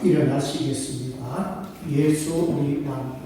일어나시겠습니다. 예수 우리 왕.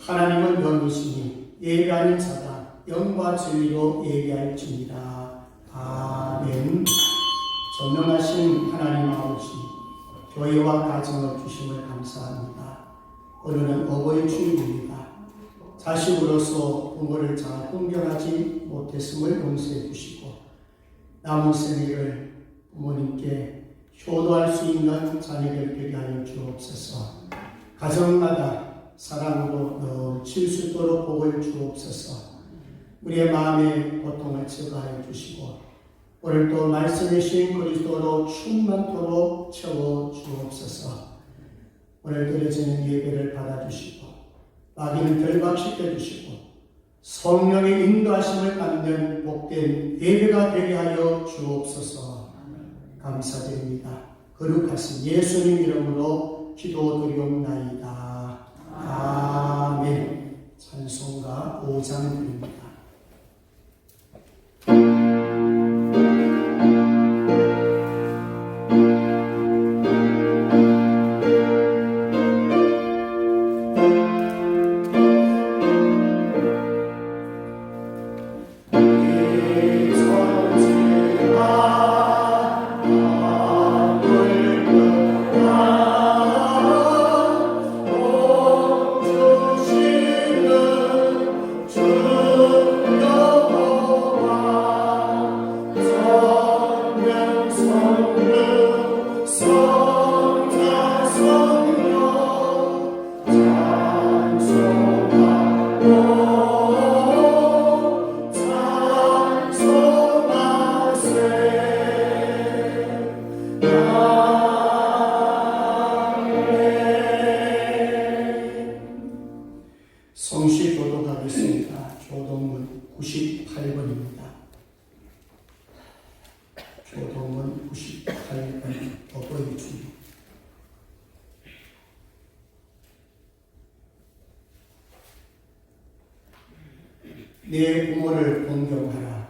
하나님은 영이시니 예배하는 자가 영과 진리로 예배할지니라. 아멘. 전능하신 하나님 아버지, 교회와 가정을 주심을 감사합니다. 오늘은 어버이 주일입니다. 자식으로서 부모를 잘 훈련하지 못했음을 용서해 주시고 남은 생애를 부모님께 효도할 수 있는 자녀들 되게 하여 주옵소서. 가정마다 사랑으로 넘칠 수 있도록 복을 주옵소서. 우리의 마음의 고통을 제거하여 주시고 오늘도 말씀해 주신 그리스도로 충만토록 채워 주옵소서. 오늘 드려지는 예배를 받아주시고 마귀는 결박시켜 주시고 성령의 인도하심을 받는 복된 예배가 되게 하여 주옵소서. 감사드립니다. 거룩하신 예수님 이름으로 기도드리옵나이다. 아멘. 찬송가 5장 드립니다. 성시 교독하겠습니다. 교독문 98번입니다. 교독문 98번 어버이 주일. 내 부모를 공경하라.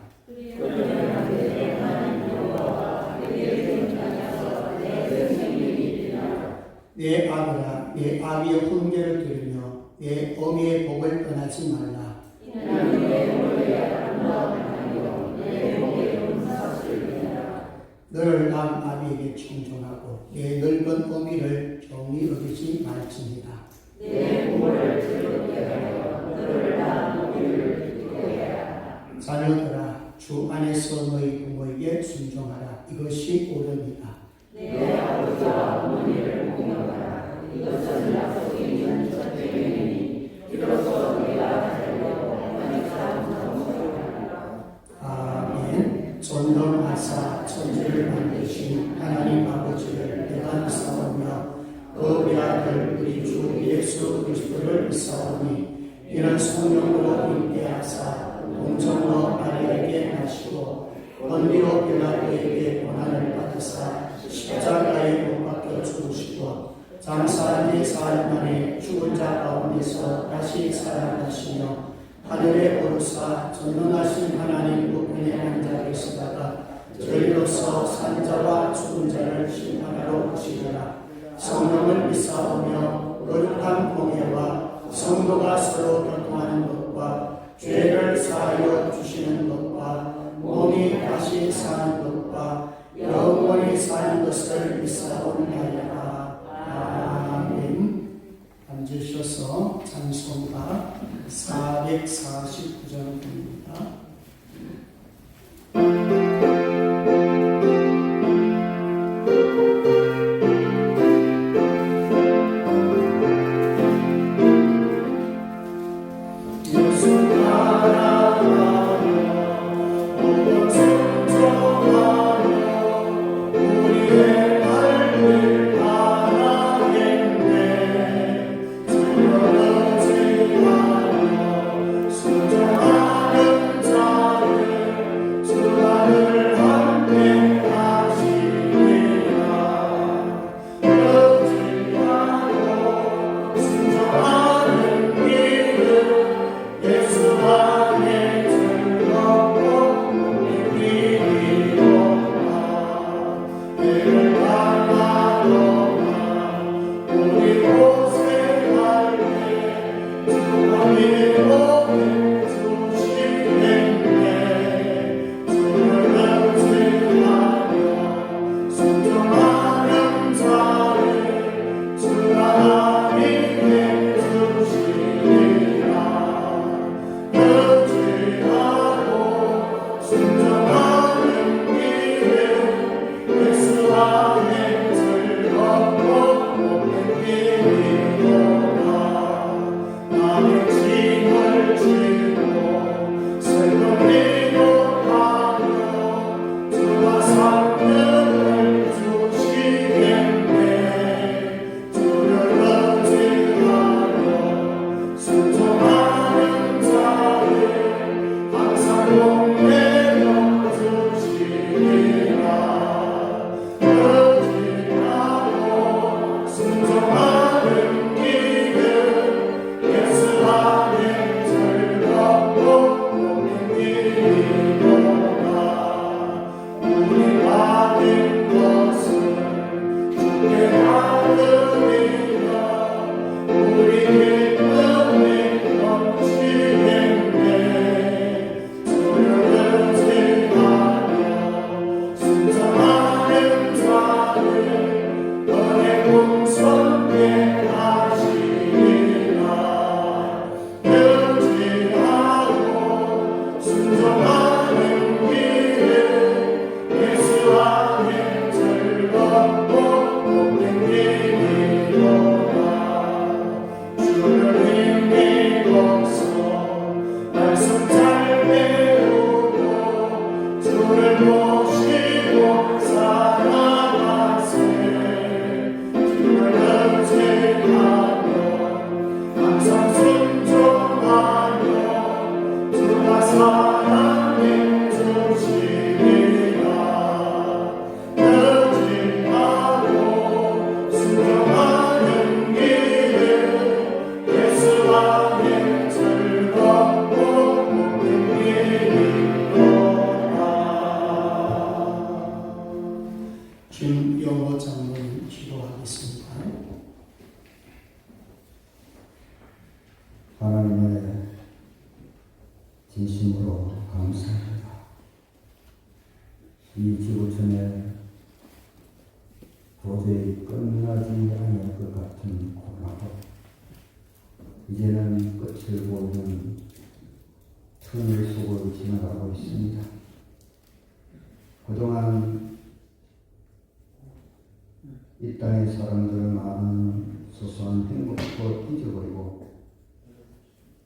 내 아들아, 내 아비의 훈계를 들으며 내 어미의 복을 떠나지 말라. 너를 낳은 아비에게 충성하고 내 늙은 어미를 경히 여기지 말지니라. 내 부모를 즐겁게 하여 너를 낳은 어미를 기쁘게 하라. 자녀들아, 주 안에서 너희 부모에게 순종하라. 이것이 옳으니라. 내 아버지와 어머니를 공경하라. 이것은 약속이 있는 첫째이니 이로써 너희가 살려고 하나님 사랑하라. 아멘. 존경하사 천지를 만드신 하나님 아버지를 내가 믿사오며 그 외아들 우리 주 예수 그리스도를 믿사오니 이는 성령으로 잉태하사 동정로 마리아에게 나시고 본디오 빌라도에게 고난을 받으사 십자가에 못 박혀 죽으시고 장사한 지 4일 만에 죽은 자 가운데서 다시 살아나시며 하늘에 오르사 전능하신 하나님 우편에 앉아 계시다가 저희로서 산자와 죽은 자를 심판하러 오시리라. 성령을 믿사오며 거룩한 공예와 성도가 서로 교통하는 것과 죄를 사하여 주시는 것과 몸이 다시 사는 것과 영원히 사는 것을 믿사옵나이다. 아멘. 앉으셔서 찬송가 449장입니다. 김영호 장로님 기도하겠습니다. 하나님의 진심으로 감사합니다. 이 지구촌에 도저히 끝나지 않을 것 같은 코로나도 이제는 끝을 보이는 터널 속을 지나가고 있습니다. 그동안 이 땅의 사람들은 많은 소소한 행복도 잊어버리고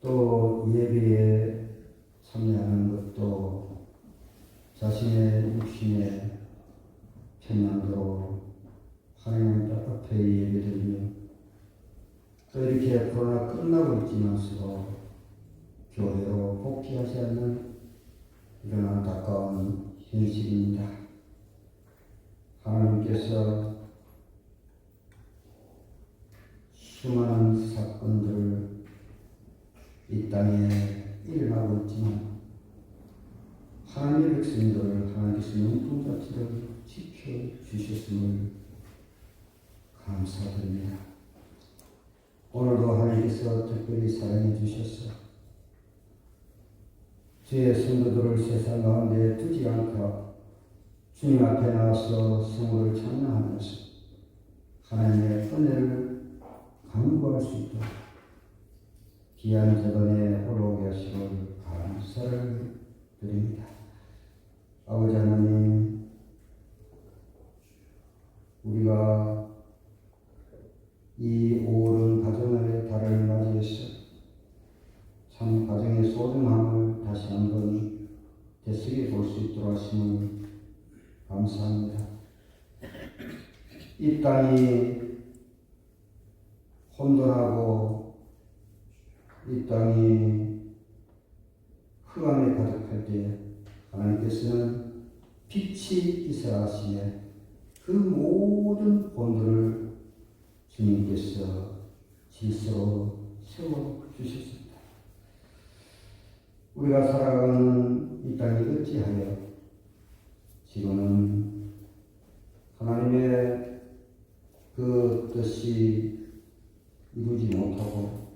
또 예배에 참여하는 것도 자신의 육신의 편향대로 하나님 앞에 예배드리며 또 이렇게 코로나 끝나고 있지만서도 교회로 복귀하지 않는 이런 안타까운 현실입니다. 하나님께서 수많은 사건들을 이 땅에 백성들을 하나님께서 눈동자처럼 지켜주셨음을 감사드립니다. 오늘도 하나님께서 특별히 사랑해 주셔서 주의 성도들을 세상 가운데 두지 않고 주님 앞에 나와서 성호를 찬양하면서 하나님의 은혜를 간구할 수 있도록 귀한 저번에 올라오게 하시고 감사를 드립니다. 아버지 하나님, 우리가 이 오랜 가정의 달을 맞이해서 참 가정의 소중함을 다시 한번 되새겨 볼 수 있도록 하심을 감사합니다. 이 땅이 혼돈하고 이 땅이 흑암에 가득할 때 하나님께서는 빛이 있어야 하시에 그 모든 혼돈을 주님께서 질서로 세워주셨습니다. 우리가 살아가는 이 땅이 어찌하여 지금은 하나님의 그 뜻이 이루지 못하고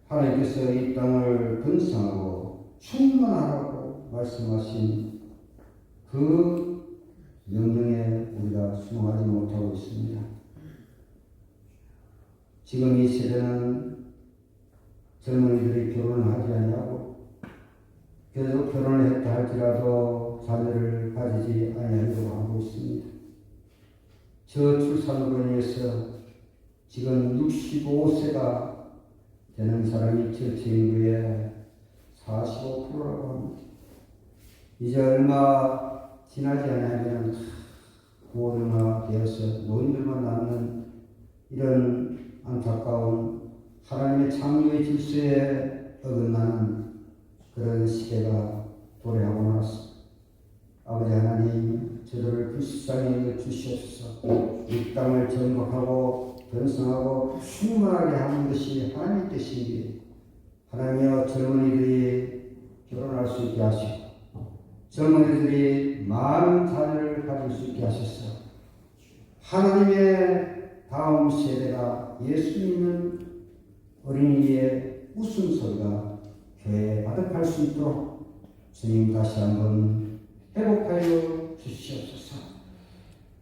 하나님께서 이 땅을 번성하고 충만하라고 말씀하신 그 명령에 우리가 순종하지 못하고 있습니다. 지금 이 세대는 젊은이들이 결혼을 하지 아니하고 결혼을 했다 할지라도 자녀를 가지지 아니하려고 하고 있습니다. 저출산으로 인해서 지금 65세가 되는 사람이 전체 인구의 45%라고 합니다. 이제 얼마 지나지 않으면 고령화 되어서 노인들만 남는 이런 안타까운 하나님의 창조의 질서에 어긋나는 그런 시대가 도래하고 나왔습니다. 아버지 하나님, 저들을 불쌍히 여겨 주시옵소서. 이 땅을 정복하고 번성하고 충만하게 하는 것이 하나님의 뜻이기에 하나님여 젊은이들이 결혼할 수 있게 하시고 젊은이들이 많은 자녀를 가질 수 있게 하셔서 하나님의 다음 세대가 예수 믿는 어린이의 웃음소리가 교회에 가득할 수 있도록 주님 다시 한번 회복하여 주시옵소서.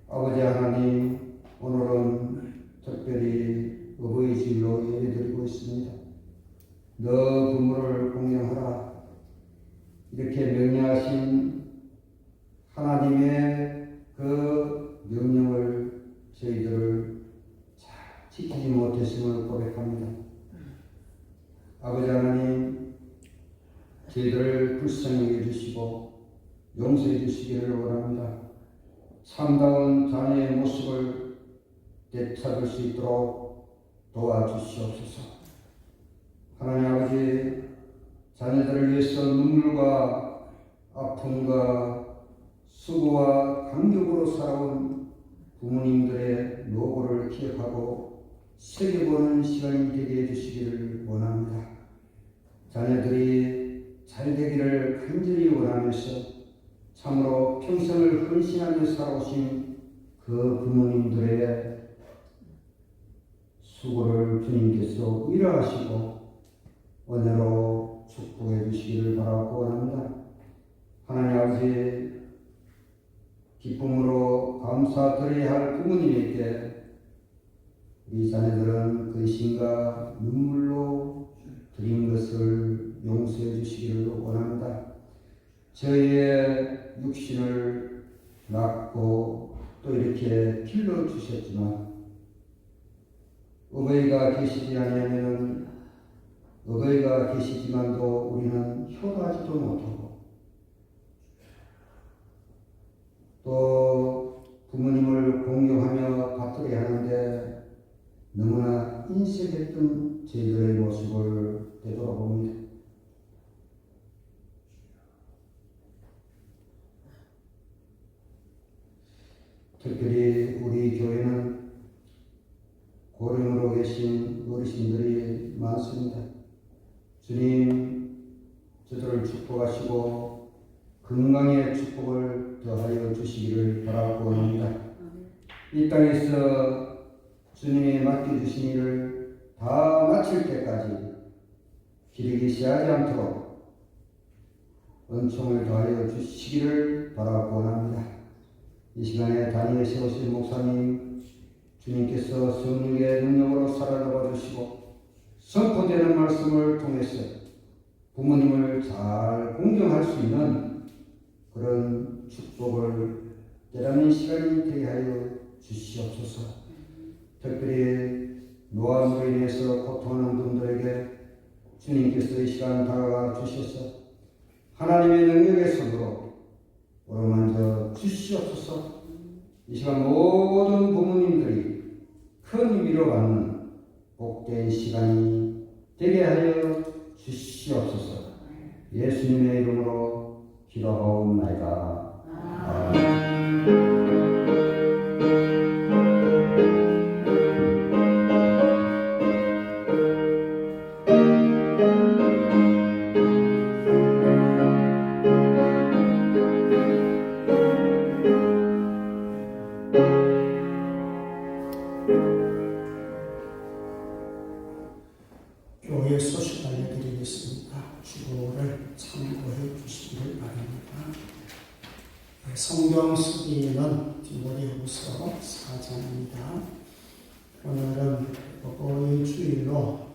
아버지 하나님, 오늘은 특별히 어버이 주일로 예배드리고 있습니다. 너 부모를 공경하라 이렇게 명령하신 하나님의 그 명령을 저희들을 잘 지키지 못했음을 고백합니다. 아버지 하나님, 저희들을 불쌍히 해주시고 용서해 주시기를 원합니다. 참다운 자녀의 모습을 되찾을 수 있도록 도와주시옵소서. 하나님 아버지, 자녀들을 위해서 눈물과 아픔과 수고와 간격으로 살아온 부모님들의 노고를 기억하고 새겨보는 시간이 되게 해주시기를 원합니다. 자녀들이 잘 되기를 간절히 원하면서 참으로 평생을 헌신하며 살아오신 그 부모님들의 수고를 주님께서 위로하시고 은혜로 축복해 주시기를 바라고 원합니다. 하나님 아버지, 기쁨으로 감사드려야 할 부모님에게 이 자녀들은 그 신과 눈물로 드린 것을 용서해 주시기를 원합니다. 저희의 육신을 낳고 또 이렇게 길러 주셨지만 어버이가 계시지 아니하면 어버이가 계시지만도 우리는 효도하지도 못하고 또 부모님을 공경하며 받들어야 하는데 너무나 인색했던 저희들의 모습을 되돌아봅니다. 특별히 우리 교회는 고령으로 계신 어르신들이 많습니다. 주님, 저들을 축복하시고 건강의 축복을 더하여 주시기를 바라고 합니다. 이 땅에서 주님이 맡겨주신 일을 다 마칠 때까지 기르기 시하지 않도록 은총을 더하여 주시기를 바라고 합니다. 이 시간에 단위에 세우신 목사님, 주님께서 성령의 능력으로 살아나가 주시고 선포되는 말씀을 통해서 부모님을 잘 공경할 수 있는 그런 축복을 깨닫는 시간이 되게 하여 주시옵소서. 특별히 노암으로 인해서 고통하는 분들에게 주님께서 이 시간 다가가 주셔서 하나님의 능력의 손으로 어루만져 주시옵소서. 이 시간 모든 부모님들이 큰 위로받는 복된 시간이 되게 하여 주시옵소서. 예수님의 이름으로 기도하옵나이다. 아멘. 교회 소식 알려드리겠습니다. 주보를 참고해 주시기를 바랍니다. 성경 수기는 디모데후서 4장입니다. 오늘은 보고의 주일로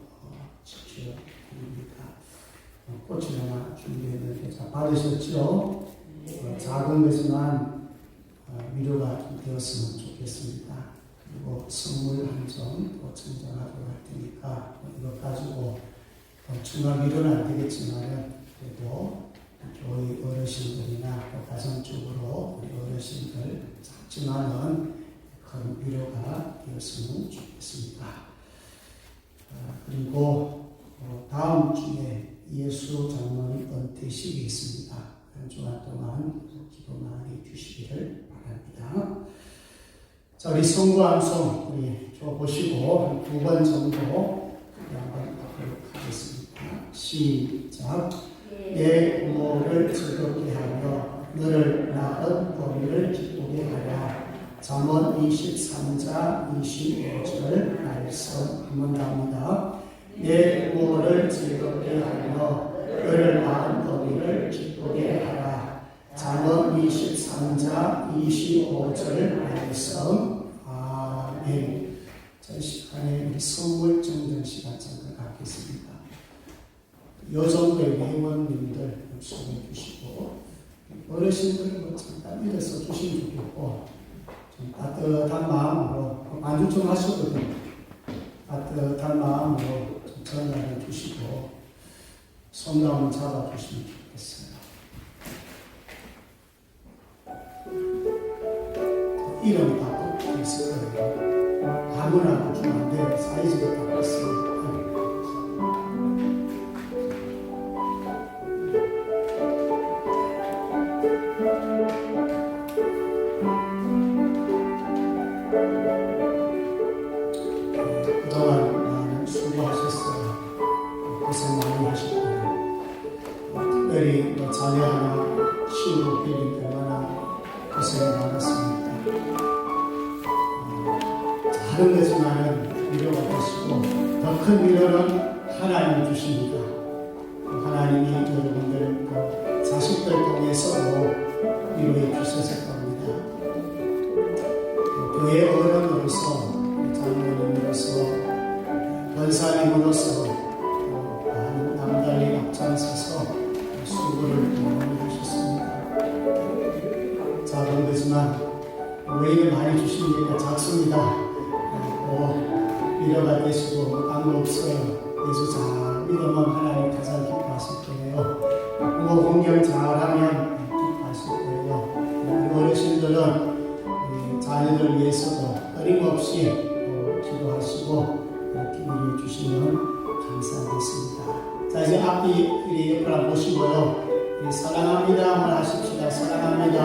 지켜드립니다. 꽃을 하나 준비했는데 자, 받으셨죠? 작은 것이지만 위로가 좀 되었으면 좋겠습니다. 그리고 선물 한 점 또 증정하도록 할 테니까 이거 가지고 중간 위로는 안 되겠지만 그래도 교회 어르신들이나 또 가정적으로 우리 어르신들 작지만은 큰 위로가 되었으면 좋겠습니다. 그리고 다음 주에 예수 장로님 은퇴식이 있습니다. 한 주간 동안 기도 많이 주시기를 바랍니다. 자, 우리 성구함송 우리 보시고 한 2번 정도 한번 하도록 하겠습니다. 시작. 내 부모를 즐겁게 하며 너를 낳은 어미를 기쁘게 하라. 잠언 23장 25절 말씀 한번 나옵니다. 내 부모를 즐겁게 하며 너를 낳은 어미를 기쁘게 하라. 잠언 23장 25절 말씀. 아멘. 자, 이 시간에 우리 선물 정전 시간 잠깐 갖겠습니다. 여정부의 회원님들 소개해 주시고 어르신들 잠깐 일어서 주시면 좋겠고 좀 따뜻한 마음으로 반주 좀 하시거든요. 따뜻한 마음으로 좀 전달해 주시고 손가락 잡아 주시면 좋겠어요. 이름 바꾸고 있을 거예요. 아무나 주면 안 돼요. 사이즈가 바꿨습니다. 그동안 많은 수고하셨어요. 고생 많이 하셨고요. 특별히 자녀 하나 키우고 빌린 때마다 고생이 많았습니다. 다른 거지만은 위로가 되시고 더 큰 위로는 하나님이 주십니다. 하나님이 여러분들 자식들 통해서도 위로해 주셨을 겁니다. 교회 어른으로서 장로님으로서 권사님으로서 많은 남달리 앞장서서 수고를 많이 하셨습니다. 작은 거지만 왜 많이 주시니까 작습니다. 위로가 되시고 아무 없어요. 예수 잘 믿으면 하나님 가장 기뻐하실 거예요. 부모 공경 잘하면 기뻐하실 거예요. 우리 어르신들은 자녀들 위해서도 끊임없이 기도하시고 그렇게 위로해 주시면 감사하겠습니다. 자, 이제 앞뒤 우리 옆으로 보시고요. 사랑합니다 한번 하십시다. 사랑합니다.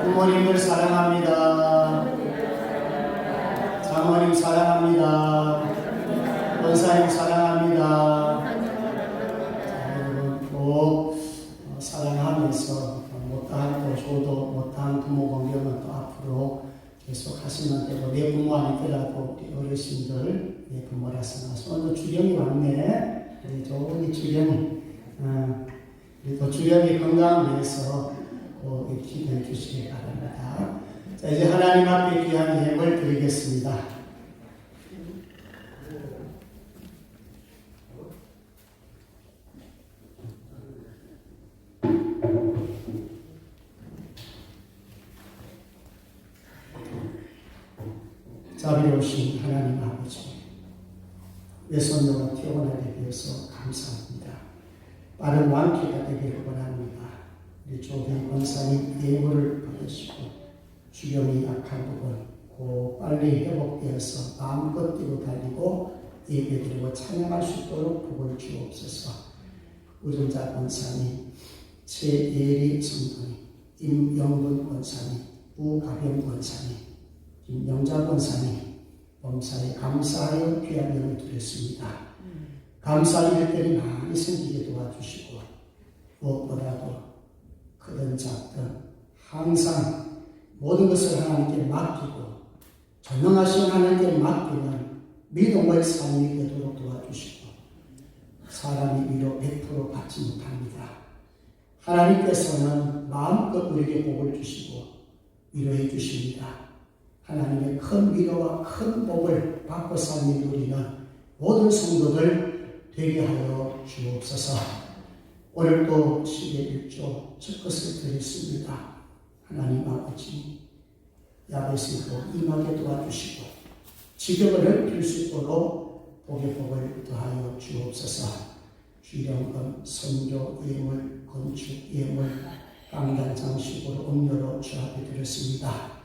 부모님들 사랑합니다. 장모님 사랑합니다. 권사님 사랑합니다. 자, 여러분 꼭 사랑합니다. 우리 좋은 주령, 그리고 주령의 건강을 위해서 꼭 기도해 주시기 바랍니다. 자, 이제 하나님 앞에 귀한 예물 드리겠습니다. 자비로우신 하나님 아버지, 외손녀가 태어나게 되어서 감사합니다. 빠른 완쾌가 되기를 원합니다. 우리 조기 권사님 예물을 받으시고 주경이 약한 부분 곧 빨리 회복되어서 마음껏 뛰고 달리고 예배드리고 찬양할 수 있도록 복을 주옵소서. 우정자 권사님, 최예리 성도님, 임영분 권사님, 우가병 권사님, 김영자 권사님, 범사에 감사하여 귀한 영을 드렸습니다. 감사할 일들이 많이 생기게 도와주시고 무엇보다도 크든 작든 항상 모든 것을 하나님께 맡기고 전능하신 하나님께 맡기는 믿음의 삶이 되도록 도와주시고 사람이 위로 100% 받지 못합니다. 하나님께서는 마음껏 우리에게 복을 주시고 위로해 주십니다. 하나님의 큰 위로와 큰 복을 받고 삶이 누리는 모든 성도들 되게 하여 주옵소서. 오늘도 11조 첫 것을 드렸습니다. 하나님 아버지, 야베스로 임하게 도와주시고 지경을 넓힐 수 있도록 복의 복을 더하여 주옵소서. 주령금, 선교, 예물, 건축, 예물, 강단 장식으로 음료로 주합해 드렸습니다.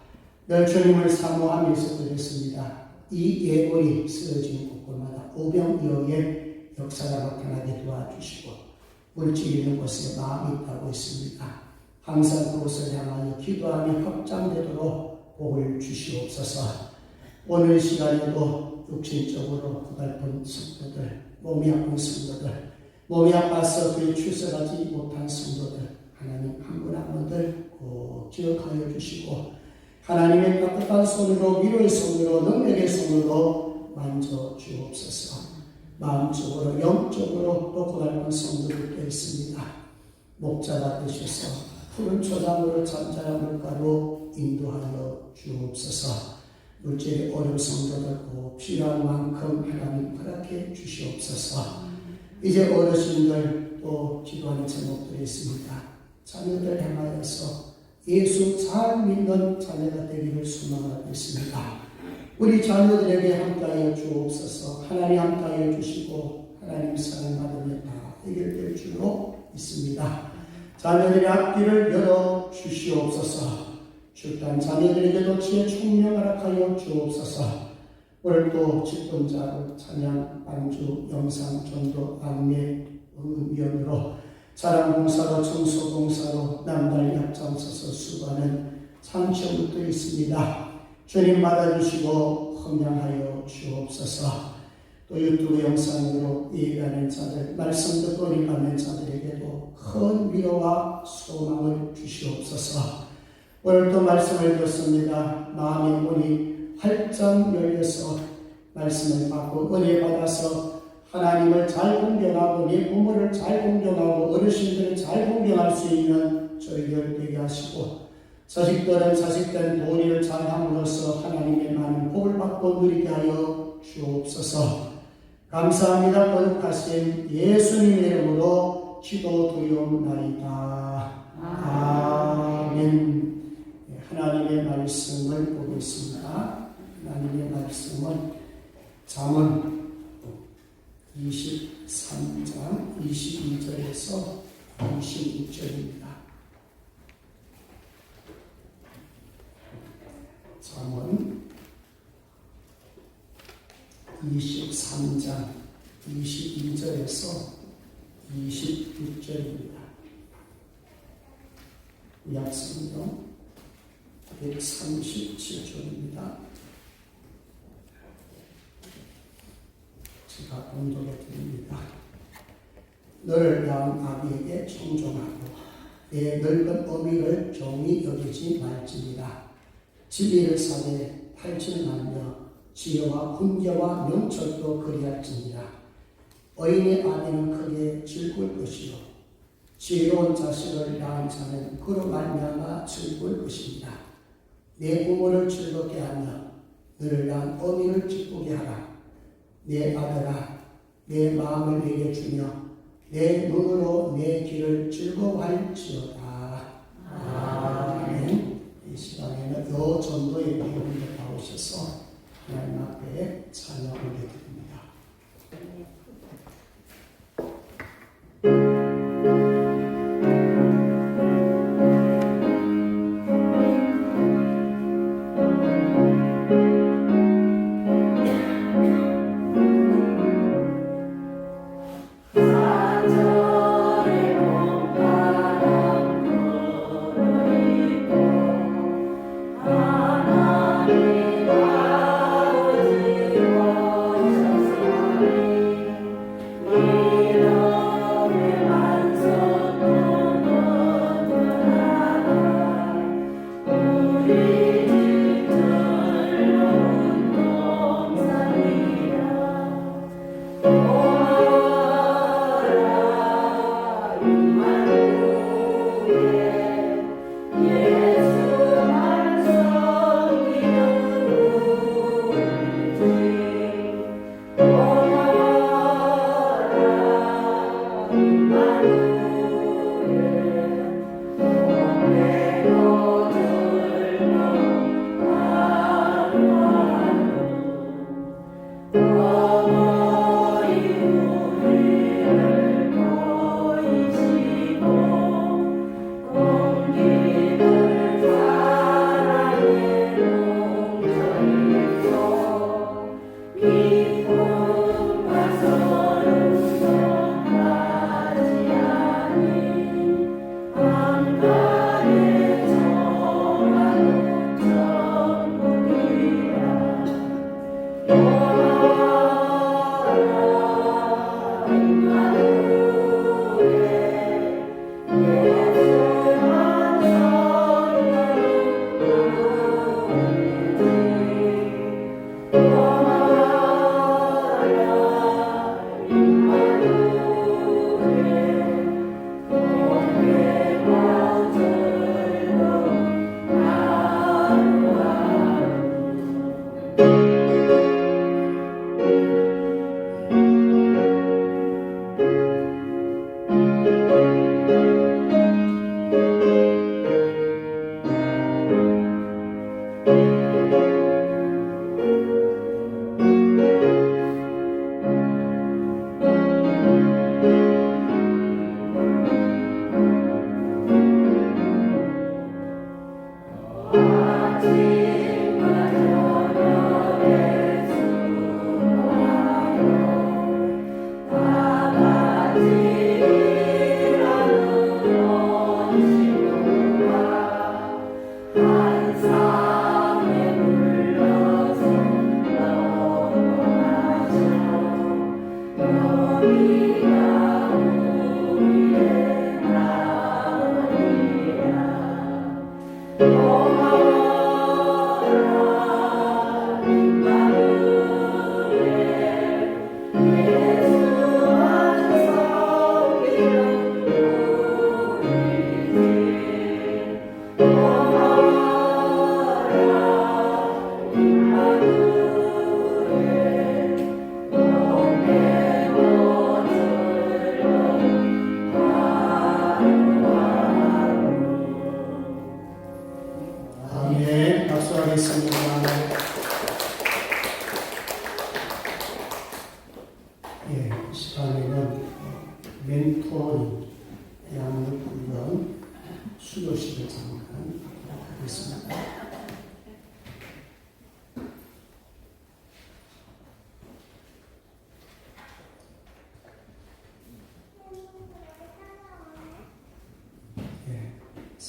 늘 주님을 사모하면서 드렸습니다. 이 예물이 쓰러진 곳곳마다 오병이어의 역사가 나타나게 도와주시고 물질 있는 곳에 마음이 있다고 있습니다. 항상 그곳을 향하여 기도하며 확장되도록 복을 주시옵소서. 오늘 시간에도 육신적으로 고달픈 성도들, 몸이 아픈 성도들, 몸이 아파서 그에 출석하지 못한 성도들, 하나님 한 분 한 분들 꼭 기억하여 주시고 하나님의 따뜻한 손으로, 위로의 손으로, 능력의 손으로 만져 주옵소서. 마음적으로, 영적으로 또 고달픈 성도들도 있습니다. 목자가 되셔서 푸른 초장으로 잔잔한 물가로 인도하여 주옵소서. 물질의 어려운 성도들 꼭 필요한 만큼 하나님 허락해 주시옵소서. 이제 어르신들 또 기도하는 제목들이 있습니다. 자녀들 향하여서 예수 잘 믿는 자녀가 되기를 소망하고 있습니다. 우리 자녀들에게 함께하여 주옵소서. 하나님 함께하여 주시고 하나님 사랑받으면 다 해결될 줄로 믿습니다. 자녀들의 앞길을 열어 주시옵소서. 출단 자녀들에게도 지혜 총명 허락하여 주옵소서. 오늘도 직분자로 찬양, 반주, 영상, 전도, 안내, 응원위원으로 자랑봉사로, 청소봉사로 남달 약장서서 수고하는 참치원도 있습니다. 주님 받아주시고 헌양하여 주옵소서. 또 유튜브 영상으로 예배하는 자들, 말씀 듣고 은혜받는 자들에게도 큰 위로와 소망을 주시옵소서. 오늘도 말씀을 듣습니다. 마음의 문이 활짝 열려서 말씀을 받고 은혜 받아서 하나님을 잘 공경하고 내 부모를 잘 공경하고 어르신들을 잘 공경할 수 있는 저희들 되게 하시고 자식들은 자식된 도리를 잘 함으로써 하나님의 많은 복을 받고 누리게 하여 주옵소서. 감사합니다. 거룩하신 예수님의 이름으로 기도드리옵나이다. 아멘. 하나님의 말씀을 보겠습니다. 하나님의 말씀은 잠언 23장 22절에서 26절입니다. 잠언 23장 22절에서 26절입니다. 약성경 137조입니다. 제가 봉독해 드립니다. 너를 낳은 아비에게 청종하고 내 늙은 어미를 종이 여기지 말지니라. 진리를 사되 탈진을 말며 지혜와 훈계와 명철도 그리할지니라. 어인의 아비는 크게 즐거울 것이요 지혜로운 자식을 낳은 자는 그로 말미암아 즐거울 것입니다. 내 부모를 즐겁게 하며 너를 낳은 어미를 기쁘게 하라. 내 아들아 내 마음을 내게 주며 내 눈으로 내 길을 즐거워할지어다. 아멘. 이 시간에는 요 전도의 배움을 나오셔서 하나님 앞에 찬양 올려드립니다.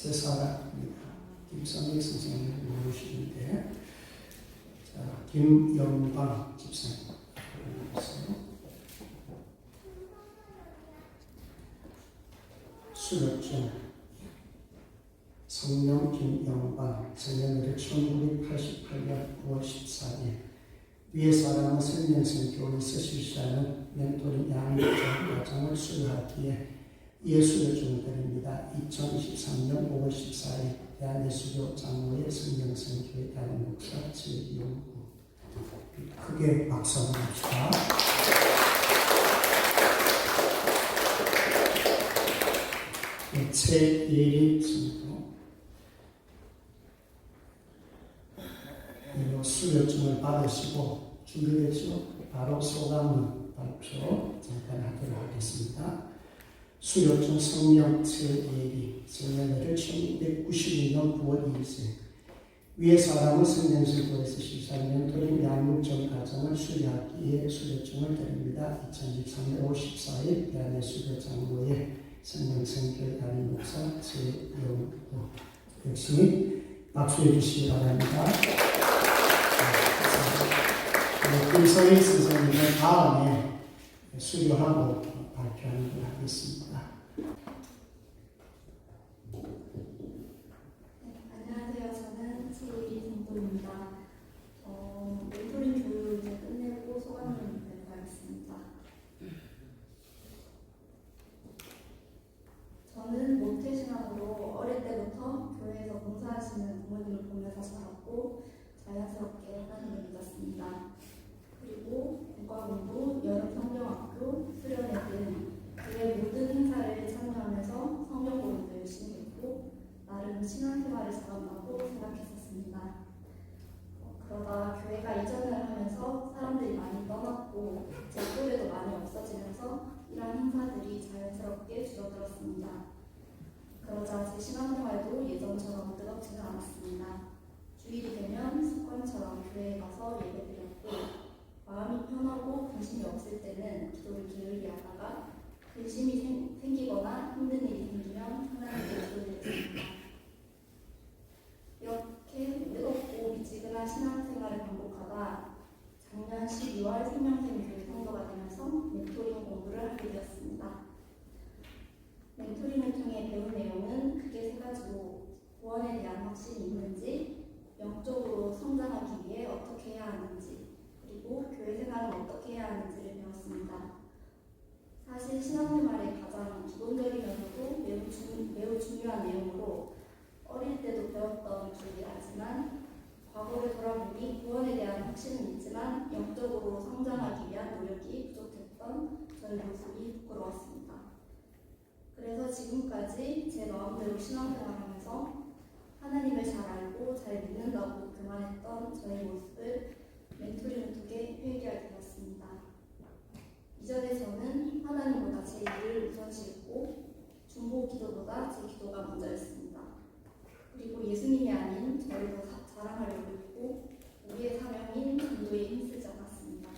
세 사람입니다. 김선희 선생님을 모르시는데, 자, 김영방 집사님 모르겠어요. 수료증 성령 김영방, 생년월일 1988년 9월 14일, 위에 사람은 생명성 교회에서 실시하는 멘토링 양육적 과정을 수료하기에 예수를 드립니다. 2023년 5월 14일 대한예수교 장로의 생명성 교회 담임 목사 제2연구. 크게 박수 한번 합시다. 최예림 성도 수료증을 받으시고 준비되죠? 바로 소감 발표 잠깐 하도록 하겠습니다. 수료증 성명 최예리 생년월일 1992년 9월 2일생 위에 사람은 생명실교에서 실시한 멘토링 양육적 과정을 수료하기에 수료증을 드립니다. 2023년 5월 14일 대한예수교 장로의 생명생교회 담임 목사 제영구 역시 박수해 주시기 바랍니다. 김서희 선생님은 다음에 수료하고 발표하는 걸 하겠습니다. 안녕하세요. 저는 최예리 성도입니다. 멘토링 교육을 이제 끝내고 소감을 발표하겠습니다. 저는 모태신앙으로 어릴 때부터 교회에서 봉사하시는 부모님을 보면서 자랐고 자연스럽게 하나님을 믿었습니다. 그리고 국가공부, 여름 성경학교, 수련회 등 교회 모든 행사를 참여하면서 성경 공부도 열심히 했고 나름 신앙생활을 잘한다고 생각했었습니다. 그러다 교회가 이전을 하면서 사람들이 많이 떠났고 제 또래도 많이 없어지면서 이런 행사들이 자연스럽게 줄어들었습니다. 그러자 제 신앙생활도 예전처럼 뜨겁지는 않았습니다. 주일이 되면 습관처럼 교회에 가서 예배드렸고 마음이 편하고 근심이 없을 때는 기도를 게을리 하다가 근심이 생기거나 힘든 일이 생기면 하나님께 기도드렸습니다. 이렇게 뜨겁고 미지근한 신앙생활을 반복하다 작년 12월 생명생교회 성도가 되면서 멘토링 공부를 하게 되었습니다. 멘토링을 통해 배운 내용은 크게 세 가지로 구원에 대한 확신이 있는지, 영적으로 성장하기 위해 어떻게 해야 하는지, 그리고 교회 생활은 어떻게 해야 하는지를 배웠습니다. 사실 신앙생활의 가장 기본적이면서도 매우 중요한 내용으로 어릴 때도 배웠던 기억이 나지만 과거를 돌아보니 구원에 대한 확신은 있지만 영적으로 성장하기 위한 노력이 부족했던 저의 모습이 부끄러웠습니다. 그래서 지금까지 제 마음대로 신앙생활하면서 하나님을 잘 알고 잘 믿는다고 교만했던 저의 모습을 멘토링을 통해 회개하게 되었습니다. 이전에 저는 하나님보다 제 일을 우선시했고 중보 기도보다 제 기도가 먼저였습니다. 그리고 예수님이 아닌 저를 더 자랑하려고 했고 우리의 사명인 전도에 힘쓰지 않았습니다.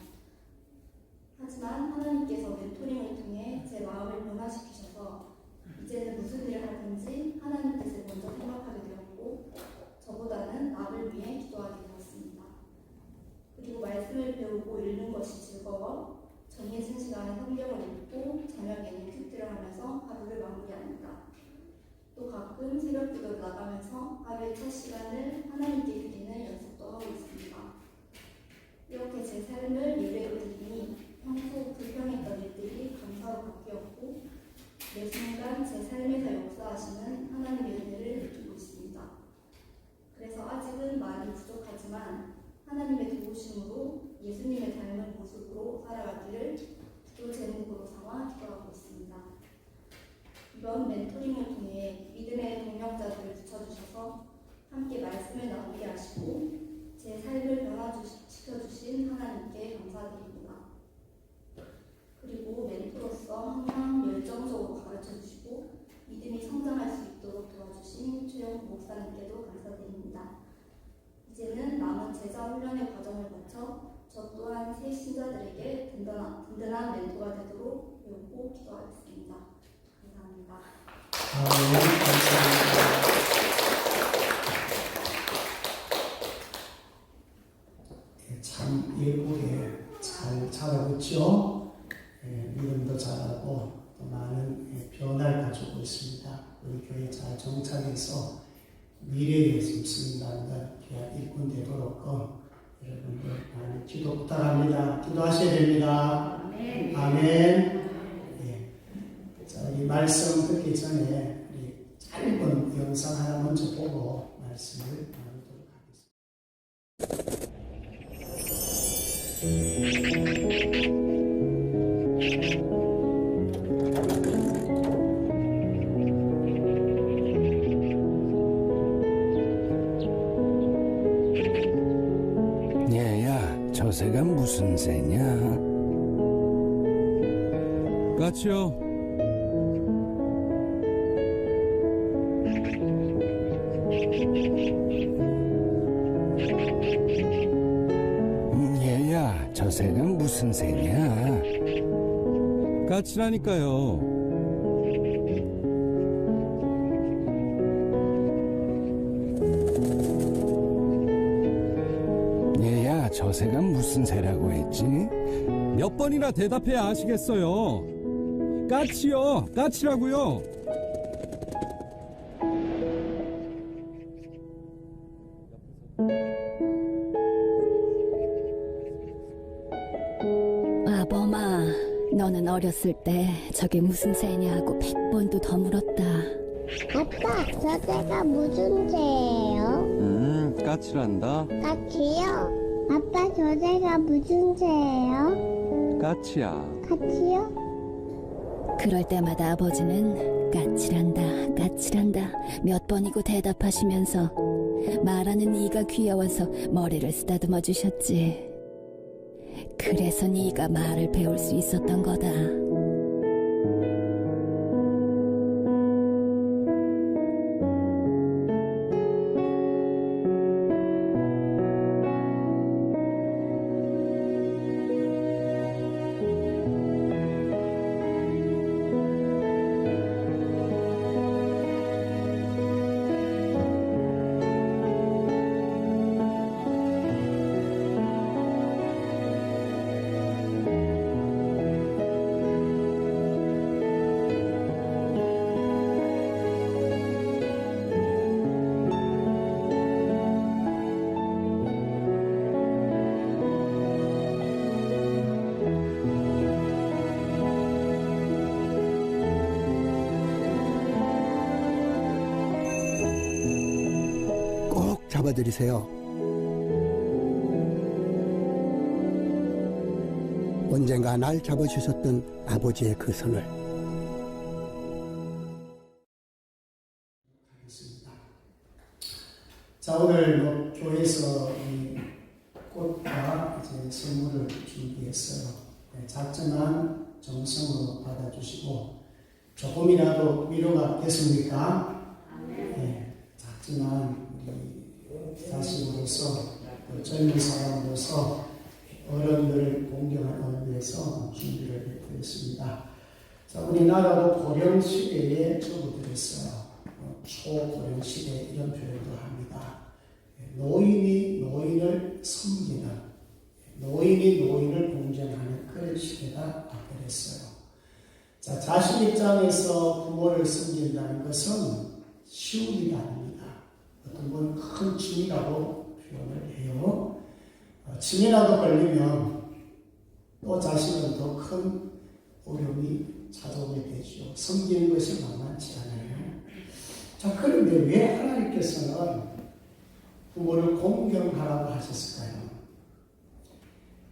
하지만 하나님께서 멘토링을 통해 제 마음을 변화시키셔서 이제는 무슨 일을 하든지 하나님 뜻을 먼저 생각하게 되었고 저보다는 나를 위해 기도하게 되었습니다. 그리고 말씀을 배우고 읽는 것이 즐거워 정해진 시간에 성경을 읽고 저녁에는 큐티를 하면서 하루를 마무리합니다. 또 가끔 새벽 기도를 나가면서 하루의 첫 시간을 하나님께 드리는 연습도 하고 있습니다. 이렇게 제 삶을 예배로 드리니 평소 불평했던 일들이 감사로 바뀌었고 매 순간 제 삶에서 역사하시는 하나님의 은혜를 느끼고 있습니다. 그래서 아직은 많이 부족하지만 하나님의 도우심으로 예수님을 닮은 모습으로 살아가기를 기도 제목으로 삼아 기도하고 있습니다. 이번 멘토링을 통해 믿음의 동력자들을 붙여주셔서 함께 말씀을 나누게 하시고 제 삶을 변화시켜주신 하나님께 감사드립니다. 그리고 멘토로서 항상 열정적으로 가르쳐주시고 믿음이 성장할 수 있도록 도와주신 최영구 목사님께도 감사드립니다. 이제는 남은 제자 훈련의 과정을 거쳐 저 또한 새 신자들에게 든든한 멘토가 되도록 배우고 기도하겠습니다. 감사합니다. 감사합니다. 참 예쁘게 잘 자라고 있죠. 믿음도 잘하고 또 많은 변화를 가지고 있습니다. 우리 교회 잘 정착해서 미래에 좀 쓰인다는 귀한 일꾼 되도록 여러분들 많이 기도 부탁합니다. 기도하셔야 됩니다. 아멘. 아멘. 예. 자, 이 말씀 듣기 전에 우리 짧은 영상 하나 먼저 보고 말씀을 나누도록 하겠습니다. 얘야, 저 새가 무슨 새냐? 까치요. 얘야, 저 새가 무슨 새냐? 까치라니까요. 얘야, 저 새가 무슨 새라고 했지? 몇 번이나 대답해야 아시겠어요. 까치요. 까치라고요. 아범아, 너는 어렸을 때 저게 무슨 새냐고 100번도 더 물었다. 아빠, 저 새가 무슨 새예요? 까치란다. 까치요? 아빠, 저 새가 무슨 새예요? 까치야. 까치요? 그럴 때마다 아버지는 까칠한다, 까칠한다 몇 번이고 대답하시면서 말하는 이가 귀여워서 머리를 쓰다듬어 주셨지. 그래서 네가 말을 배울 수 있었던 거다. 꼭 잡아드리세요. 언젠가 날 잡아주셨던 아버지의 그 손을. 하겠습니다. 자, 오늘 뭐 교회에서 이 꽃과 이제 선물을 준비했어요. 네, 작지만 정성으로 받아주시고 조금이라도 위로가 됐습니까? 네, 작지만 우리 자식으로서 또 젊은 사람으로서 어른들을 공경하기 위해서 준비를 했습니다. 자, 우리나라도 고령 시대에 접어들었어요. 초고령 시대 이런 표현도 합니다. 노인이 노인을 섬기는, 노인이 노인을 공경하는 그런 시대가 되었어요. 자, 자신 입장에서 부모를 섬긴다는 것은 쉬운 일이 아닙니다. 어떤 분 큰 짐이라고 표현을 해요. 짐이라도 걸리면 또 자신은 더 큰 어려움이 찾아오게 되죠. 섬기는 것이 만만치 않아요. 자, 그런데 왜 하나님께서는 부모를 공경하라고 하셨을까요?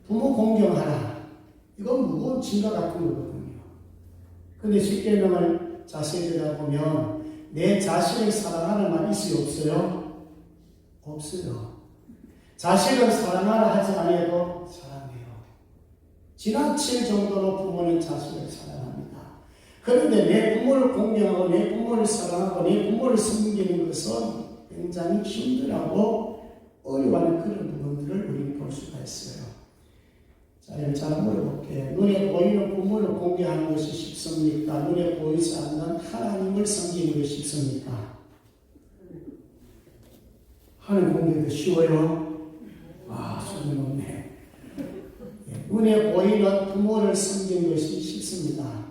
부모 공경하라. 이건 무거운 짐과 같은 거거든요. 근데 쉽게 말하면 자식들이다 보면 내 자신을 사랑하는 말 있어요? 없어요? 없어요. 자식을 사랑하라 하지 아니해도 사랑해요. 지나칠 정도로 부모는 자식을 사랑합니다. 그런데 내 부모를 공경하고 내 부모를 사랑하고 내 부모를 섬기는 것은 굉장히 힘들하고 어려워하는 그런 부분들을 우리는 볼 수가 있어요. 자, 잘 물어볼게요. 눈에 보이는 부모를 공경하는 것이 쉽습니까? 눈에 보이지 않는 하나님을 섬기는 것이 쉽습니까? 하나님 공경도 쉬워요? 손이 높네. 눈에 보이는 부모를 섬기는 것이 쉽습니다.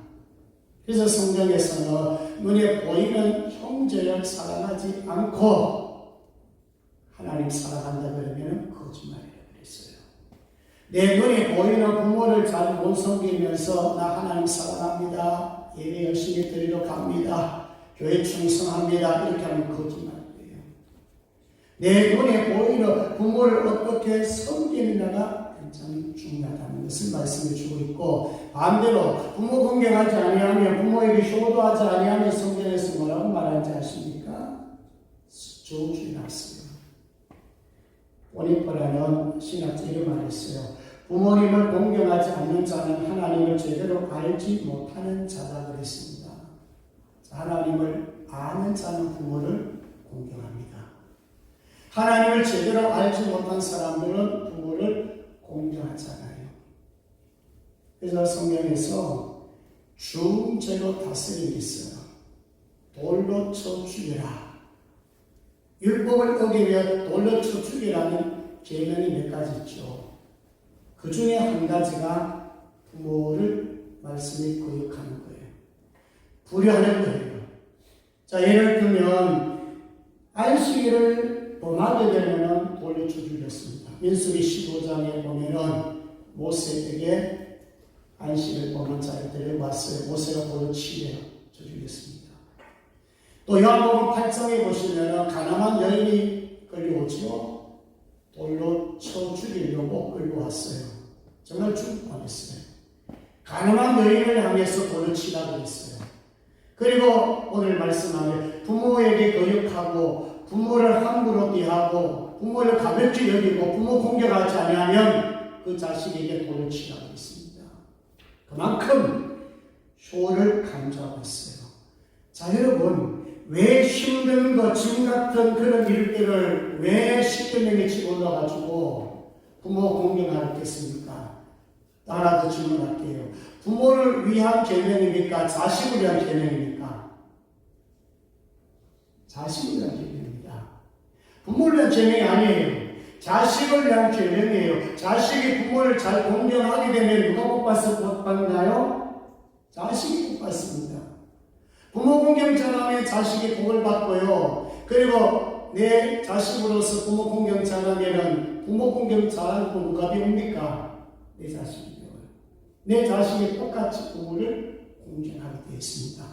그래서 성경에서는 눈에 보이는 형제를 사랑하지 않고 하나님 사랑한다 그러면 거짓말이에요. 했어요. 내 눈에 보이는 부모를 잘 못 섬기면서 나 하나님 사랑합니다. 예배 열심히 드리러 갑니다. 교회 충성합니다. 이렇게 하면 거짓말이에요. 내 눈에 보이는 부모를 어떻게 섬기느냐가 굉장히 중요하다는 것을 말씀해 주고 있고, 반대로 부모 공경하지 아니하며 부모에게 효도하지 아니하며 성경에서 뭐라고 말하는지 아십니까? 저주에 났어요. 보니퍼라는 신학자 이런 말을 했어요. 부모님을 공경하지 않는 자는 하나님을 제대로 알지 못하는 자다 그랬습니다. 하나님을 아는 자는 부모를 공경합니다. 하나님을 제대로 알지 못한 사람들은 부모를 공경하잖아요. 그래서 성경에서 중죄로 다스리는 게 있어요. 돌로 쳐 죽여라. 율법을 어기며 돌로 쳐 죽이라는 계명이 몇 가지 있죠. 그 중에 한 가지가 부모를 말씀에 거역하는 거예요. 불효하는 거예요. 자, 예를 들면 안식일을 범하게 되면 돌로 쳐 죽였습니다. 민수기 15장에 보면은 모세에게 안식을 범한 자를 데려왔어요. 모세가 돌로 치려 쳐 죽였습니다. 또 요한복음 8장에 보시면 가나안 여인이 끌려오지요. 돌로 쳐 죽이려고 끌려왔어요. 정말 죽을 뻔했어요. 가나안 여인을 향해서 돌로 치라고 했어요. 그리고 오늘 말씀하는 부모에게 거역하고 부모를 함부로 대하고 부모를 가볍게 여기고 부모 공격하지 않으면 그 자식에게 돌로 치라고 했습니다. 그만큼 효를 강조하고 있어요. 자, 여러분, 왜 힘든 것, 지금 같은 그런 일들을 왜 십계명에 집어넣어가지고 부모 공경하겠습니까? 하나 더 질문할게요. 부모를 위한 계명입니까? 자식을 위한 계명입니까? 자식을 위한 계명입니다. 부모를 위한 계명이 아니에요. 자식을 위한 계명이에요. 자식이 부모를 잘 공경하게 되면 누가 복 받나요? 자식이 복 받습니다. 부모 공경 잘하면 자식이 복을 받고요. 그리고 내 자식으로서 부모 공경 잘하면 부모 공경 잘하고 누가 배웁니까? 내 자식이 배워요. 내 자식이 똑같이 부모를 공경하게 되어 있습니다.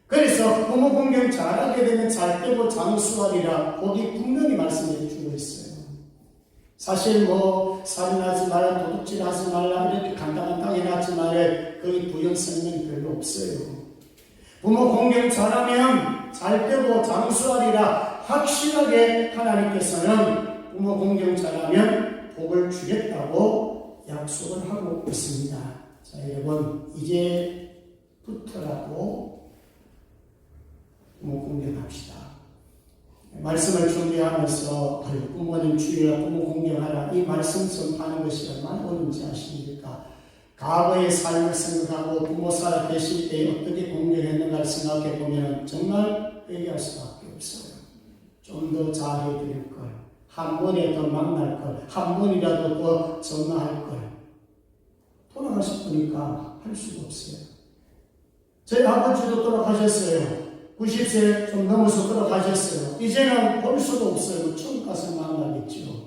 그래서 부모 공경 잘하게 되면 잘 되고 장수하리라 거기 분명히 말씀해 주고 있어요. 사실 살인하지 말라, 도둑질하지 말라 이렇게 간단한 딱 해놨지 말에 거기 부연성명이 별로 없어요. 부모 공경 잘하면 잘 되고 장수하리라 확실하게 하나님께서는 부모 공경 잘하면 복을 주겠다고 약속을 하고 있습니다. 자, 여러분, 이제부터라도 부모 공경합시다. 말씀을 준비하면서 부모님 주의라 부모 공경하라 이 말씀 전파하는 것이 얼마나 어려운지 아십니까? 과거의 삶을 생각하고 부모 살아 계실 때 어떻게 공경했는가를 생각해 보면 정말 회개할 수밖에 없어요. 좀 더 잘해 드릴 걸, 한 번에 더 만날 걸, 한 번이라도 더 전화할 걸. 돌아가셨으니까 할 수가 없어요. 저희 아버지도 돌아가셨어요. 90세 좀 넘어서 돌아가셨어요. 이제는 볼 수도 없어요. 처음 가서 만나겠죠.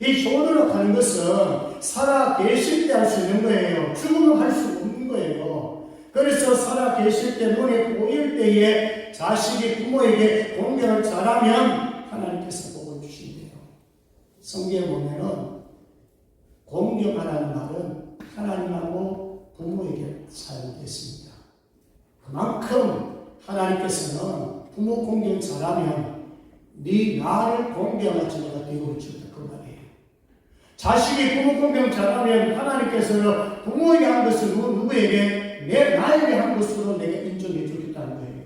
이 효도로 가는 것은 살아 계실 때 할 수 있는 거예요. 죽으면 할 수 없는 거예요. 그래서 살아 계실 때 눈에 보일 때에 자식이 부모에게 공경을 잘하면 하나님께서 복을 주신대요. 성경에 보면은 공경하라는 말은 하나님하고 부모에게 사용됐습니다. 그만큼 하나님께서는 부모 공경 잘하면 네 나를 공경하지 내가 되고 주겠다 그 말이에요. 자식이 부모 공경 잘하면 하나님께서는 부모에게 한 것을 누구에게 나에게 한 것으로 내게 인정해 주겠다는 거예요.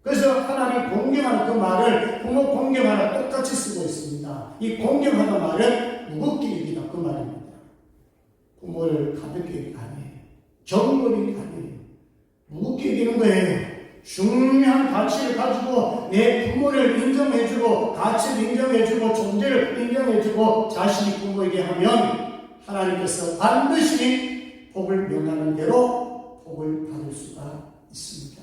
그래서 하나님 공경하는 그 말을 부모 공경하라 똑같이 쓰고 있습니다. 이 공경하는 말은 무겁게 여기다 그 말입니다. 부모를 가볍게 여기가 아니에요. 정거리가 아니에요. 무겁게 여기는 거예요. 중요한 가치를 가지고 내 부모를 인정해주고 가치를 인정해주고 존재를 인정해주고 자신이 부모에게 하면 하나님께서 반드시 복을 명하는 대로 복을 받을 수가 있습니다.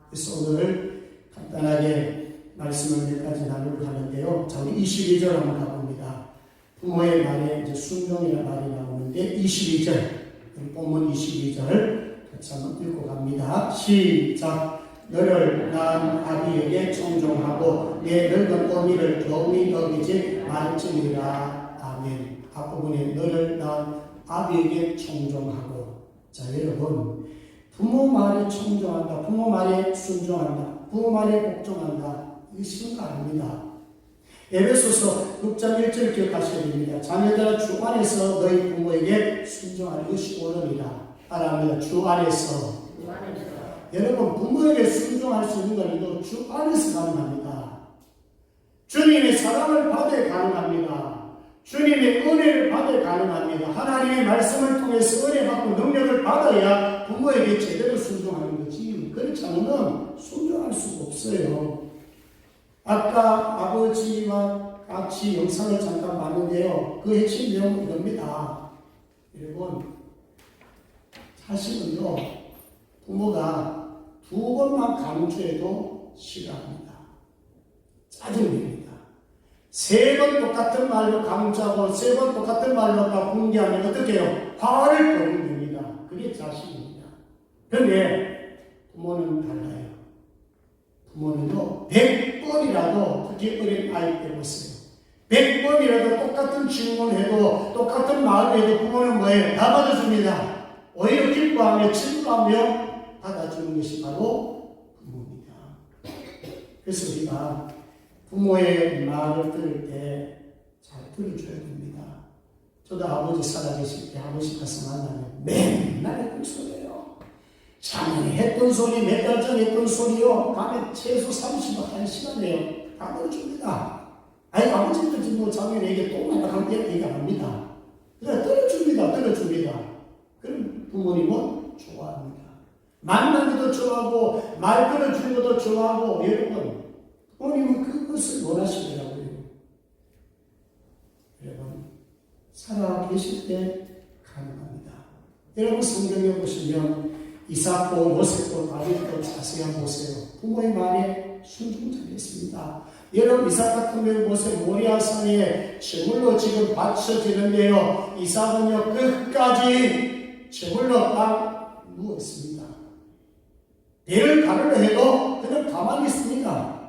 그래서 오늘 간단하게 말씀을 몇 가지 나누려고 하는데요. 자, 우리 22절 한번 가봅니다. 부모의 말에 이제 순종이라는 말이 나오는데 22절, 본문 22절 같이 한번 읽고 갑니다. 시작. 너를 낳은 아비에게 청종하고 내 늙은 어미를 경히 여기지 말지니라. 아멘. 앞부분에 너를 낳은 아비에게 청종하고. 자, 여러분, 부모 말에 청종한다, 부모 말에 순종한다, 부모 말에 복종한다, 이게 쉬운 거 아닙니다. 에베소서 6장 1절 기억하셔야 됩니다. 자녀들아 주 안에서 너희 부모에게 순종하는 것이 옳으니라. 따라합니다. 주 안에서. 여러분, 부모에게 순종할 수 있는 것은 주 안에서 가능합니다. 주님의 사랑을 받아야 가능합니다. 주님의 은혜를 받아야 가능합니다. 하나님의 말씀을 통해서 은혜 받고 능력을 받아야 부모에게 제대로 순종하는 거지. 그렇지 않으면 순종할 수가 없어요. 아까 아버지와 같이 영상을 잠깐 봤는데요. 그 핵심 내용은 이겁니다. 여러분, 사실은요, 부모가 2번만 강조해도 싫어합니다. 짜증냅니다. 3번 똑같은 말로 강조하고 3번 똑같은 말로 다 공개하면 어떻게 해요? 화를 버립니다. 그게 자식입니다. 그런데 부모는 달라요. 부모는요, 100번이라도 특히 어린 아이 때 보세요. 100번이라도 똑같은 질문해도 똑같은 말을 해도 부모는 뭐예요? 다 받아줍니다. 오히려 기뻐하며 친구하며 받아주는 것이 바로 부모입니다. 그래서 우리가 부모의 말을 들을 때 잘 들어줘야 됩니다. 저도 아버지 살아계실 때 아버지 가서 만나면 맨날 했던 소리예요. 작년에 했던 소리, 몇 달 전에 했던 소리요. 가면 최소 30분, 1시간이에요. 다 들어줍니다. 아니, 아버지들 뭐 작년에 이게 또 만나갈 때 얘기 안 합니다. 그냥 들어줍니다. 그럼 부모님은 좋아합니다. 만나는 것도 좋아하고, 말 들어주는 것도 좋아하고, 여러분, 부모님은 그것을 원하시더라고요. 여러분, 살아계실 때 가능합니다. 여러분, 성경에 보시면 이삭도 요셉도 다윗도 자세히 한번 보세요. 부모의 말에 순종자였습니다. 여러분, 이삭 같은 경우 보세요. 모리아산에 제물로 지금 바쳐지는데요. 이삭은요, 끝까지 제물로 딱 누워있습니다. 배를 가르려 해도 그냥 가만히 있습니다.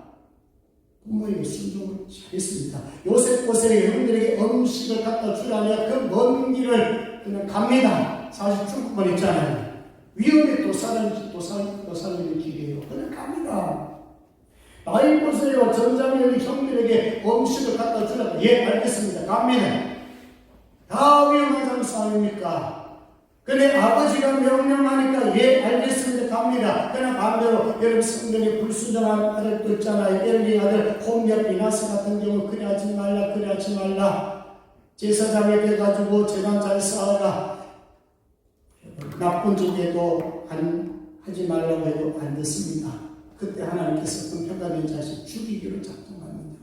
부모에게 순종을 잘했습니다. 요셉 보세요. 여러분들에게 음식을 갖다 주라며 그 먼 길을 그냥 갑니다. 사실 죽을 뻔했잖아요. 위험에 도사는 길이에요. 그냥 갑니다. 나이 보세요. 전자매의 형들에게 음식을 갖다 주라고. 예, 알겠습니다. 갑니다. 다 위험한 장소 아닙니까? 근데 아버지가 명령하니까 예, 알겠습니다. 갑니다. 그러나 반대로 여러분 성경에 불순종한 아들도 있잖아요. 엘리 아들 홈리아 비나스 같은 경우 그래 하지 말라. 제사장이 돼가지고 재단 잘 쌓아라. 나쁜 쪽에도 하지 말라고 해도 안 됐습니다. 그때 하나님께서 평가된 자식 죽이기로 작정합니다.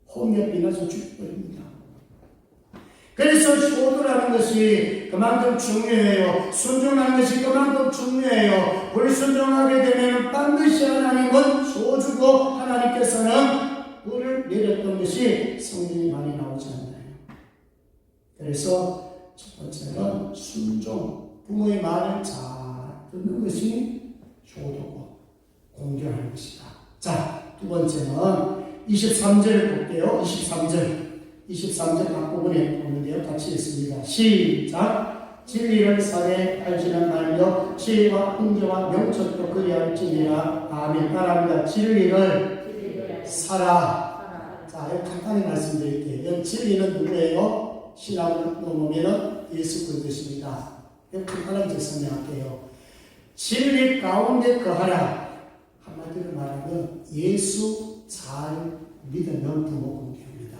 홈리아 비나스 죽여버립니다. 그래서 효도라는 것이 그만큼 중요해요. 순종하는 것이 그만큼 중요해요. 불순종하게 되면 반드시 하나님은 줘주고 하나님께서는 불을 내렸던 것이 성경이 많이 나오지 않나요? 그래서 첫 번째는 순종, 부모의 말을 잘 듣는 것이 효도고 공경하는 것이다. 자, 두 번째는 23절 볼게요. 23절 앞부분에 보는데요. 같이 읽습니다. 시작. 진리를 살에 알지는 말며 지혜와 훈계와 명철도 그리할지니라. 아멘. 따라합니다. 진리를 살아. 자, 간단히 말씀드릴게요. 진리는 누구예요? 신앙을 넘으면 예수 그리스도십니다. 간단하게 설명할게요. 진리 가운데 거하라. 한마디로 말하면 예수 잘 믿으면 부모 공개합니다.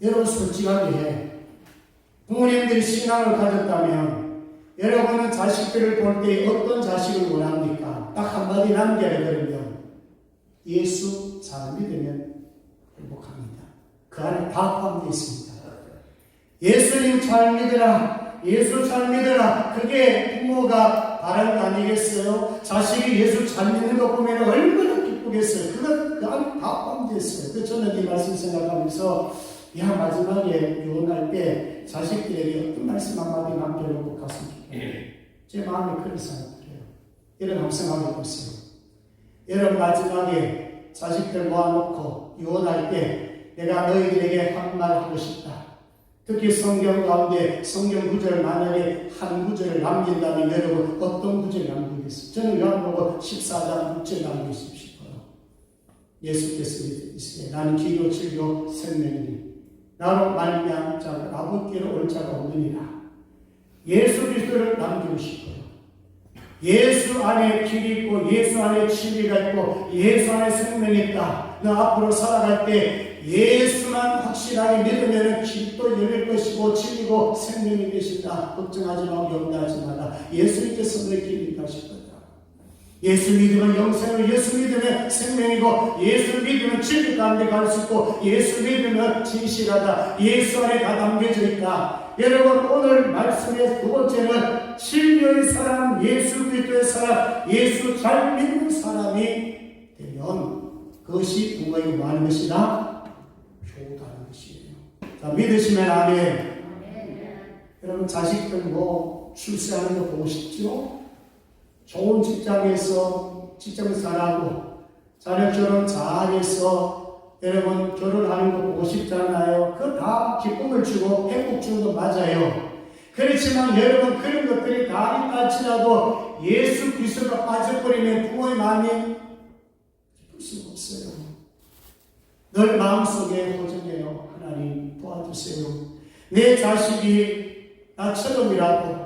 여러분 솔직하게 부모님들이 신앙을 가졌다면 여러분은 자식들을 볼 때 어떤 자식을 원합니까? 딱 한마디 남겨야되면 예수 잘 믿으면 행복합니다. 그 안에 다 포함되어 있습니다. 예수님 잘 믿으라. 예수 잘 믿으라. 그게 부모가 바라는 거 아니겠어요? 자식이 예수 잘 믿는 거 보면 얼마나 기쁘겠어요. 그 안에 다 포함되어 있어요. 저는 이 말씀 생각하면서 야 마지막에 유언할 때 자식들에게 어떤 말씀 한마디 남겨놓고 갔으면 좋겠어요. 제 마음이 그런 생각이에요. 이런 한번 생각해 보세요. 여러분 마지막에 자식들 모아놓고 유언할 때 내가 너희들에게 한 말 하고 싶다. 특히 성경 가운데 성경 구절 만약에 한 구절을 남긴다면 여러분 어떤 구절 남기겠습니까? 저는 요한복음 14장 6절 남기십시오. 예수께서 이르시되 나는 길이요 진리요 생명이니 나로 말미암은 자가 아버지께로 올 자가 없느니라. 예수 그리스도를 남기고 싶어요. 예수 안에 길이 있고 예수 안에 진리가 있고 예수 안에 생명이 있다. 너 앞으로 살아갈 때 예수만 확실하게 믿으면 길도 열릴 것이고 진리고 생명이 되신다. 걱정하지 말고 염려하지 마라. 예수님께서 너의 길이 가실 거다. 예수 믿으면 영생을, 예수 믿으면 생명이고 예수 믿으면 진리 가운데 갈 수 있고 예수 믿으면 진실하다. 예수 안에 다 담겨져 있다. 여러분 오늘 말씀의 두 번째는 진리의 사람, 예수 그리스도의 사람, 예수 잘 믿는 사람이 되면 그것이 부모에게 뭐 하는 것이다? 효도하는 것이에요. 자, 믿으시면 아멘. 여러분 자식들 뭐 출세하는 거 보고 싶죠? 좋은 직장에서 잘하고 자녀 결혼 잘해서 여러분 결혼하는 거 보고 싶잖아요. 그거 다 기쁨을 주고 행복 주는 거 맞아요. 그렇지만 여러분 그런 것들이 다 있다 할지라도 예수 그리스도가 빠져버리면 부모의 마음이 기쁠 수가 없어요. 늘 마음속에 호전해요. 하나님 도와주세요. 내 자식이 나처럼이라도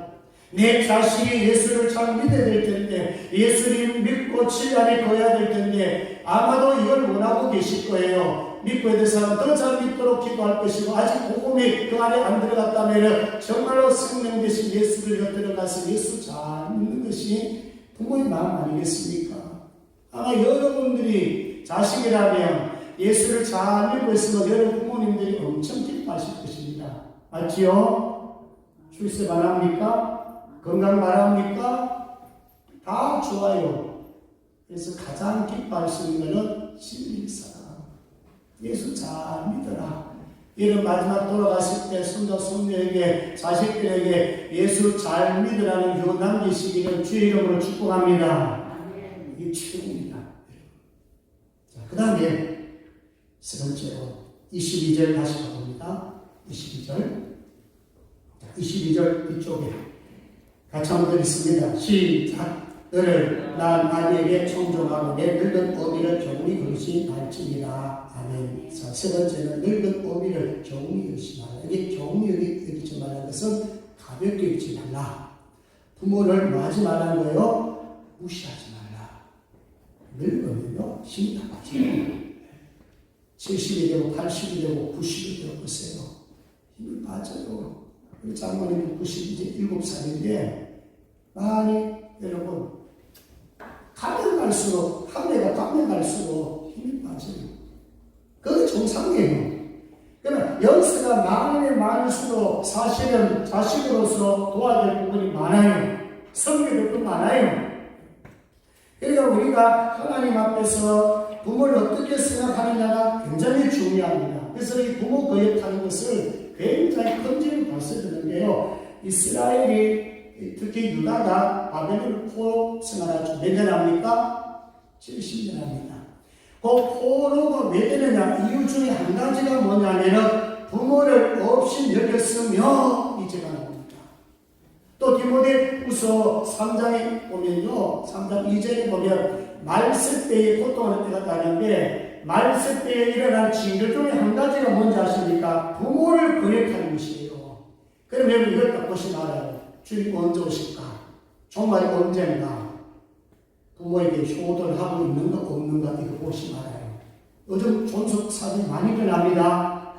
내 자식이 예수를 잘 믿어야 될 텐데 예수님 믿고 진리 안에 거해야 될 텐데 아마도 이걸 원하고 계실 거예요. 믿고 있는 사람 더 잘 믿도록 기도할 것이고 아직 복음이 그 안에 안 들어갔다면 정말로 생명 대신 예수를 들어가서 예수 잘 믿는 것이 부모의 마음 아니겠습니까? 아마 여러분들이 자식이라면 예수를 잘 믿고 있으면 여러분 부모님들이 엄청 기뻐하실 것입니다. 맞지요? 출세 바랍니까? 건강 바랍니까? 다 좋아요. 그래서 가장 기뻐할 수 있는 것은 진리의 사랑. 예수 잘 믿어라. 이런 마지막 돌아가실 때 손자 손녀에게 자식들에게 예수 잘 믿으라는 교훈 남기시기를 주의 이름으로 축복합니다. 이게 최고입니다. 자, 그 다음에 세 번째로 22절 다시 가봅니다. 22절 뒤쪽에 같이 한번 읽습니다. 시작. 너를 난 아비에게 청종하고 내 늙은 어미를 경히 그릇이 말지니라. 아멘. 자, 세 번째는 늙은 어미를 경히 그릇이 말라. 이게 경히 여기지 말라는 것은 가볍게 여기지 말라. 부모를 뭐하지 말라는 거예요? 무시하지 말라. 늙으면요 힘이 나빠져요. 70이 되고 80이 되고 90이 되고 보세요. 힘이 빠져요. 우리 장모님도 97살인데 많이 여러분 가면 갈수록 한대가 가면 갈수록 힘이 빠져요. 그게 정상이에요. 그러면 연세가 많으면 많을수록 사실은 자식으로서 도와야 될 부분이 많아요. 섬길 것도 많아요. 그러니까 우리가 하나님 앞에서 부모를 어떻게 생각하느냐가 굉장히 중요합니다. 그래서 이 부모 거역하는 것을 굉장히 큰 죄를 발생하는데요. 이스라엘이 특히 유다가 바벨론 포로 생활하죠. 몇 년 합니까? 70년 합니다. 그 포로가 왜 되느냐? 이유 중에 한 가지가 뭐냐면 부모를 없이 여겼으며 이 죄가 나옵니다. 또 디모데후서 3장에 보면요. 3장 2절에 보면 말세 때에 고통하는 때가 나는데 말세 때에 일어난 징조 중에 한 가지가 뭔지 아십니까? 부모를 거역하는 것이에요. 그러면 이걸 딱 보시면 알아요. 주님 언제 오실까? 정말 언젠가? 부모에게 효도를 하고 있는가 없는가 이거 보시면 알아요. 요즘 존속 사건이 많이 일어납니다.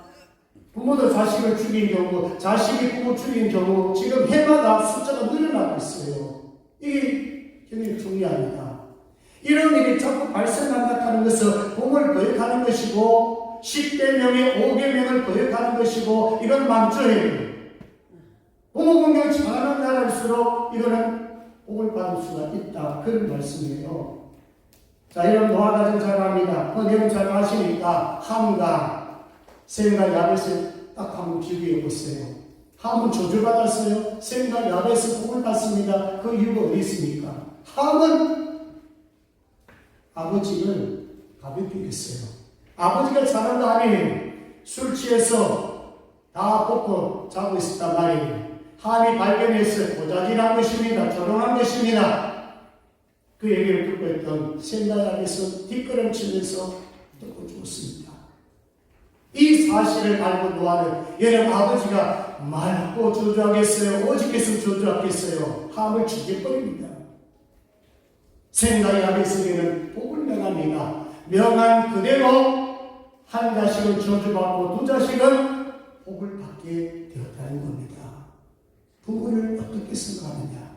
부모도 자식을 죽인 경우, 자식이 부모 죽인 경우 지금 해마다 숫자가 늘어나고 있어요. 이게 굉장히 중요합니다. 이런 일이 자꾸 발생한다 하는 것은 부모를 거역하는 것이고 10계명에 5계명을 거역하는 것이고 이건 만조예요. 부모 공경을 잘하는 나라일수록 이거는 복을 받을 수가 있다. 그런 말씀이에요. 자, 이런 노아가정 잘 압니다. 그 내용 잘 아시니까 함과 셈과 야벳을 딱 한번 비교해 보세요. 함은 저주받았어요. 셈과 야벳은 복을 받습니다. 그 이유가 어디 있습니까? 함은 아버지를 가볍게 했어요. 아버지가 잘한 거 아니에요. 술 취해서 다 벗고 자고 있었단 말이에요. 함이 발견해서 고자질한 것입니다. 결혼한 것입니다. 그 얘기를 듣고 있던 셈과 야벳은 뒷걸음치면서 듣고 죽었습니다. 이 사실을 알고 노아는 얘는 아버지가 말고 저주하겠어요? 오직해서 저주하겠어요? 함을 죽여버립니다. 셈과 야벳에게는 복을 명합니다. 명한 그대로 한 자식은 저주받고 두 자식은 복을 받게 되었다는 겁니다. 부모를 어떻게 생각하느냐?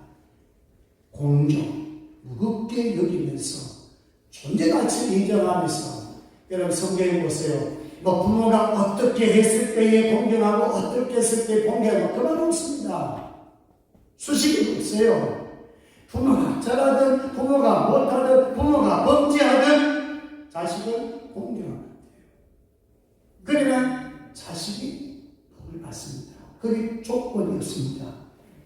공정, 무겁게 여기면서 존재 가치를 인정하면서 여러분 성경에 보세요. 뭐 부모가 어떻게 했을 때에 공경하고 어떻게 했을 때 공경하고 그만 없습니다. 수식이 없어요. 부모가 잘하든 부모가 못하든 부모가 범죄하든 자식은 공경합니다. 그러면 자식이 복을 받습니다. 그게 조건이었습니다.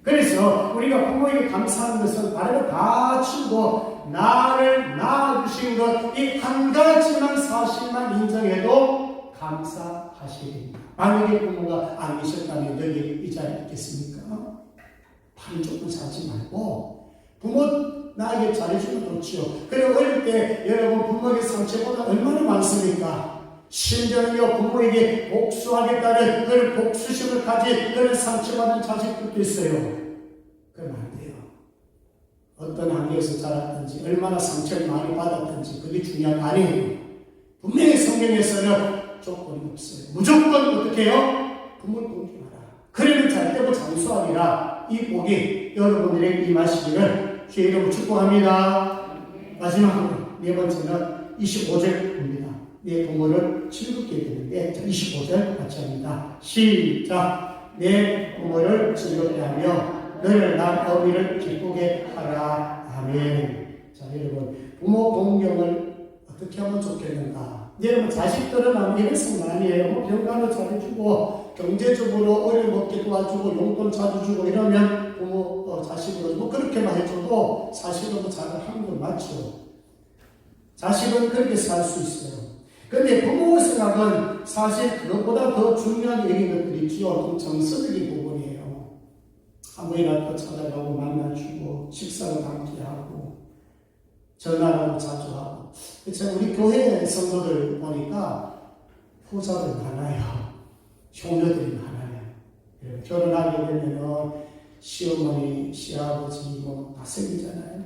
그래서 우리가 부모에게 감사하는 것은 다른 거 다 치고 나를 낳아주신 것 이 한 가지만 사실만 인정해도 감사하셔야 됩니다. 만약에 부모가 안 계셨다면 여기 이 자리에 있겠습니까? 반쪽도 사지 말고 부모 나에게 잘해주면 좋지요. 그리고 어릴 때 여러분 부모에게 상처보다 얼마나 많습니까? 심지어는요 부모에게 복수하겠다는 그런 복수심을 가진 그런 상처받은 자식들도 있어요. 그러면 안 돼요. 어떤 환경에서 자랐든지 얼마나 상처를 많이 받았든지 그게 중요한 게 아니에요. 분명히 성경에서는 조건이 없어요. 무조건 어떻게 해요? 부모를 공경하라. 그러면 잘되고 장수하리라. 이 복이 여러분들에게 임하시기를 주의 이름으로 축복합니다. 마지막으로 네 번째는 25절입니다. 내 부모를 즐겁게 되는데 25절 같이 합니다. 시작. 내 부모를 즐겁게 하며 너를 낳은 어미를 기쁘게 하라. 아멘. 자 여러분 부모 공경을 어떻게 하면 좋겠는가? 여러분 자식들은 아무 이런 생각 아니에요. 뭐 병가도 잘해주고 경제적으로 어려먹게 도와주고 용돈 자주 주고 이러면 부모 자식으로 뭐 그렇게만 해줘도 사실은 뭐 잘하는 건 맞죠. 자식은 그렇게 살 수 있어요. 그런데 부모 생각은 사실 그것보다 더 중요한 얘기인 것들이 있죠. 정서적인 부분이에요. 한 번이라도 찾아가고 만나주고 식사를 함께 하고 전화라도 자주 하고. 제가 우리 교회 성도들 보니까 후자들 많아요. 효녀들이 많아요. 결혼하게 되면 시어머니, 시아버지 뭐 다 생기잖아요.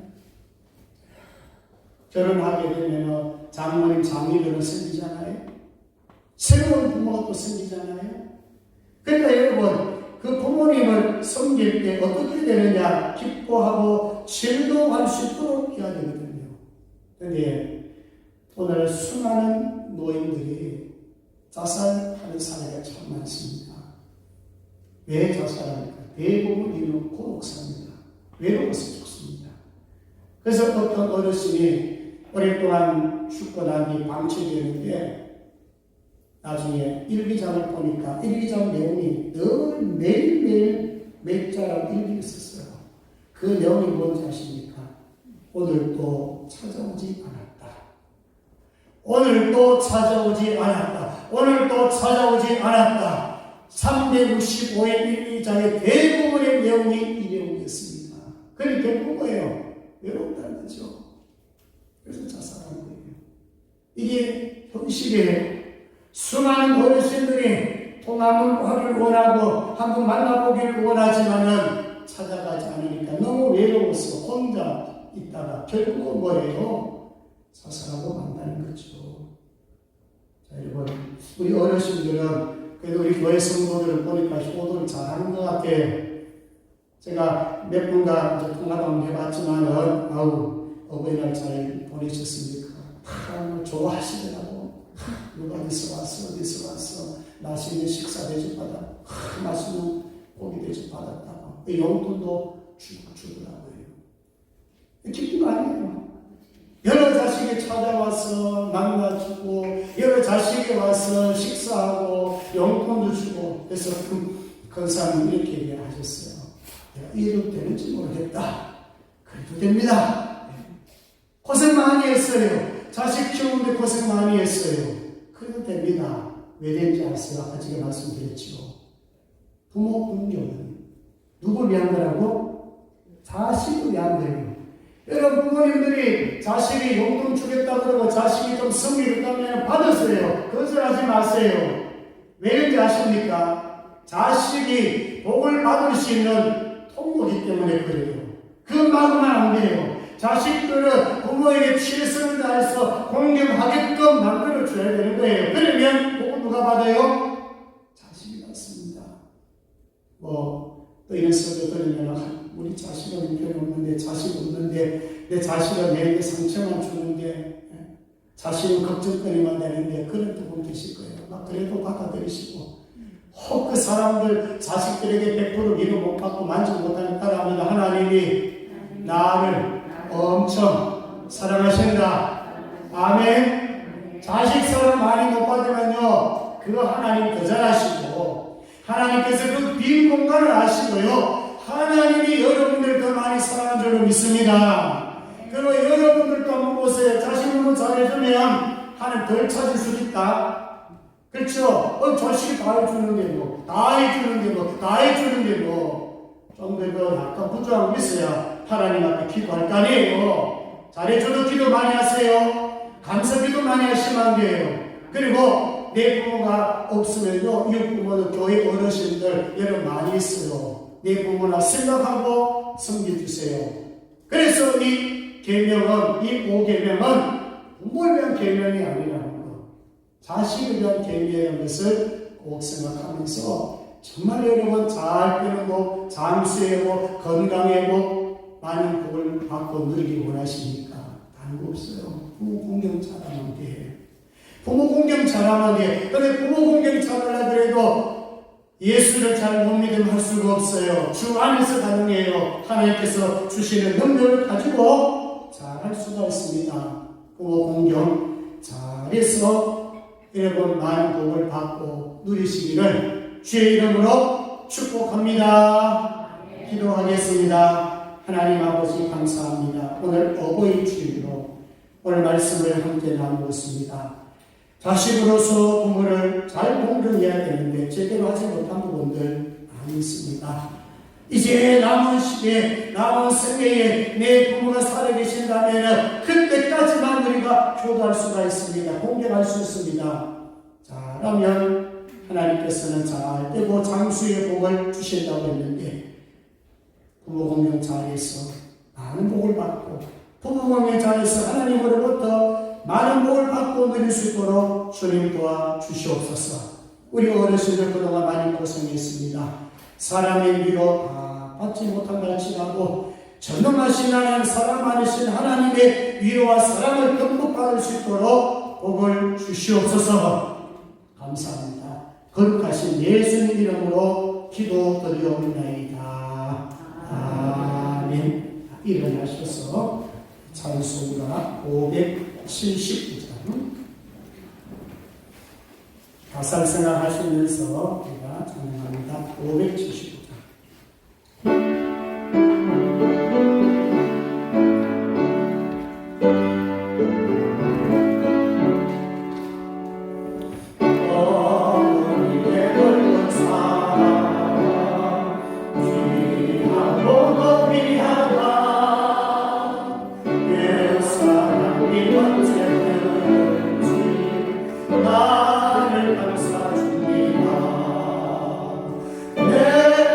결혼하게 되면 장모님, 장녀들은 생기잖아요. 새로운 부모가 또 생기잖아요. 그러니까 여러분 그 부모님을 섬길 때 어떻게 되느냐? 기뻐하고 즐거워할 수 있도록 해야 되거든요. 그런데 오늘 수많은 노인들이 자살하는 사례가 참 많습니다. 왜 자살합니까? 대부분 이유는 고독사입니다. 외로워서 죽습니다. 그래서 어떤 어르신이 오랫동안 죽고 나니 방치되는데 나중에 일기장을 보니까 일기장 내용이 늘 매일매일 몇 자랑 일기를 썼어요. 그 내용이 뭔지 아십니까? 오늘도 찾아오지 않았다. 오늘도 찾아오지 않았다. 오늘도 찾아오지 않았다. 365의 일기장의 대부분의 내용이 이 내용이었습니다. 그게 결국 뭐예요? 외롭다는 거죠. 그래서 자살하는 거예요. 이게 현실이에요. 수많은 어르신들이 통화를 원하고 한번 만나보기를 원하지만은 찾아가지 않으니까 너무 외로워서 혼자 있다가 결국은 뭐예요? 자살하고 만나는 거죠. 자, 여러분, 우리 어르신들은 그래도 우리 교회 성도들을 보니까 효도를 잘하는 것 같아요. 제가 몇 분과 통화도 한번 해봤지만은, 어버이날 잘 보내셨습니까? 좋아하시더라고. 누가 어디서 왔어? 맛있는 식사 대접받아. 맛있는 고기 대접받았다고. 용돈도 주더라고요. 기쁜 거 아니에요. 여러 자식이 찾아와서 만나주고, 여러 자식이 와서 식사하고 용돈도 주고 그래서 그 사람이 이렇게 얘기하셨어요. 내가 이래도 되는지 모르겠다. 그래도 됩니다. 고생 많이 했어요. 자식 키우는데 고생 많이 했어요. 그래도 됩니다. 왜 되는지 아세요? 아까 제가 말씀드렸죠. 부모 공경은 누굴 위한 거라고? 자식을 위한 거예요. 여러분 부모님들이 자식이 용돈 주겠다 그러고 자식이 좀 성의를 따면 받으세요. 거절하지 마세요. 왜인지 아십니까? 자식이 복을 받을 수 있는 통로이기 때문에 그래요. 그 마음만 안 돼요. 자식들은 부모에게 최선을 다해서 공경하게끔 만들어줘야 되는 거예요. 그러면 복을 누가 받아요? 자식이 받습니다. 또 이런 소리 들으면 우리 자식은 별로 없는데 자식 없는데 내 자식은 내게 상처만 주는데 자식은 걱정거리만 되는데 그런 분 계실 거예요. 막 그래도 받아들이시고 혹 그 사람들 자식들에게 100% 위로 못 받고 만족 못하는 따라합니다. 하나님이 나를 엄청 사랑하신다. 아멘. 자식 사랑 많이 못 받으면요 그거 하나님 더 잘하시고 하나님께서 그 빈 공간을 아시고요 하나님이 여러분들 더 많이 사랑하는 줄로 믿습니다. 그리고 여러분들도 한번 보세요. 자식 한번 잘해주면 하나님 덜 찾을 수 있다. 그렇죠? 자식이 다 해주는데 뭐, 다 해주는데 뭐, 다 해주는데 뭐, 좀 더 약간 부족한 게 있어야 하나님 앞에 기도할 거 아니에요. 잘해줘도 기도 많이 하세요. 감사 기도 많이 하시면 안 돼요. 그리고 내 부모가 없으면요, 이 부모는 교회 어르신들 여러분 많이 있어요. 내 부모나 생각하고 섬겨주세요. 그래서 이 계명은, 이 5계명은 부모를 위한 계명이 아니라는 거. 자식을 위한 계명이라는 것을 꼭 생각하면서 정말 여러분 잘 되고 장수하고 건강하고 많은 복을 받고 누리기 원하시니까 다른 거 없어요. 부모 공경 잘하면 돼. 부모 공경 잘하면 돼. 근데 부모 공경 잘하려고 해도 예수를 잘 못 믿으면 할 수가 없어요. 주 안에서 가능해요. 하나님께서 주시는 능력을 가지고 잘 할 수가 있습니다. 부모 공경 잘해서 여러분 많은 복을 받고 누리시기를 주의 이름으로 축복합니다. 기도하겠습니다. 하나님 아버지 감사합니다. 오늘 어버이 주일로 오늘 말씀을 함께 나누었습니다. 자식으로서 부모를 잘 공경해야 되는데 제대로 하지 못한 부분들 많이 있습니다. 이제 남은 시기에 남은 생애에 내 부모가 살아계신다면 그때까지만 우리가 효도할 수가 있습니다. 공경할 수 있습니다. 잘하면 하나님께서는 잘 되고 장수의 복을 주신다고 했는데 부모 공경 잘해서 많은 복을 받고 부모 공경 잘해서 하나님으로부터 많은 복을 받고 누릴 수 있도록 주님 도와주시옵소서. 우리 어르신들 그동안 많이 고생했습니다. 사람의 위로 다 받지 못한 갈지라도 전능하신 하나님, 사랑 많으신 하나님의 위로와 사랑을 듬뿍 받을 수 있도록 복을 주시옵소서. 감사합니다. 거룩하신 예수님 이름으로 기도드리옵나이다. 아멘. 일어나셔서 찬송가 579장 가사를 생각하시면서 우리가 찬양합니다. 579장. 나를 감싸줍니다. 내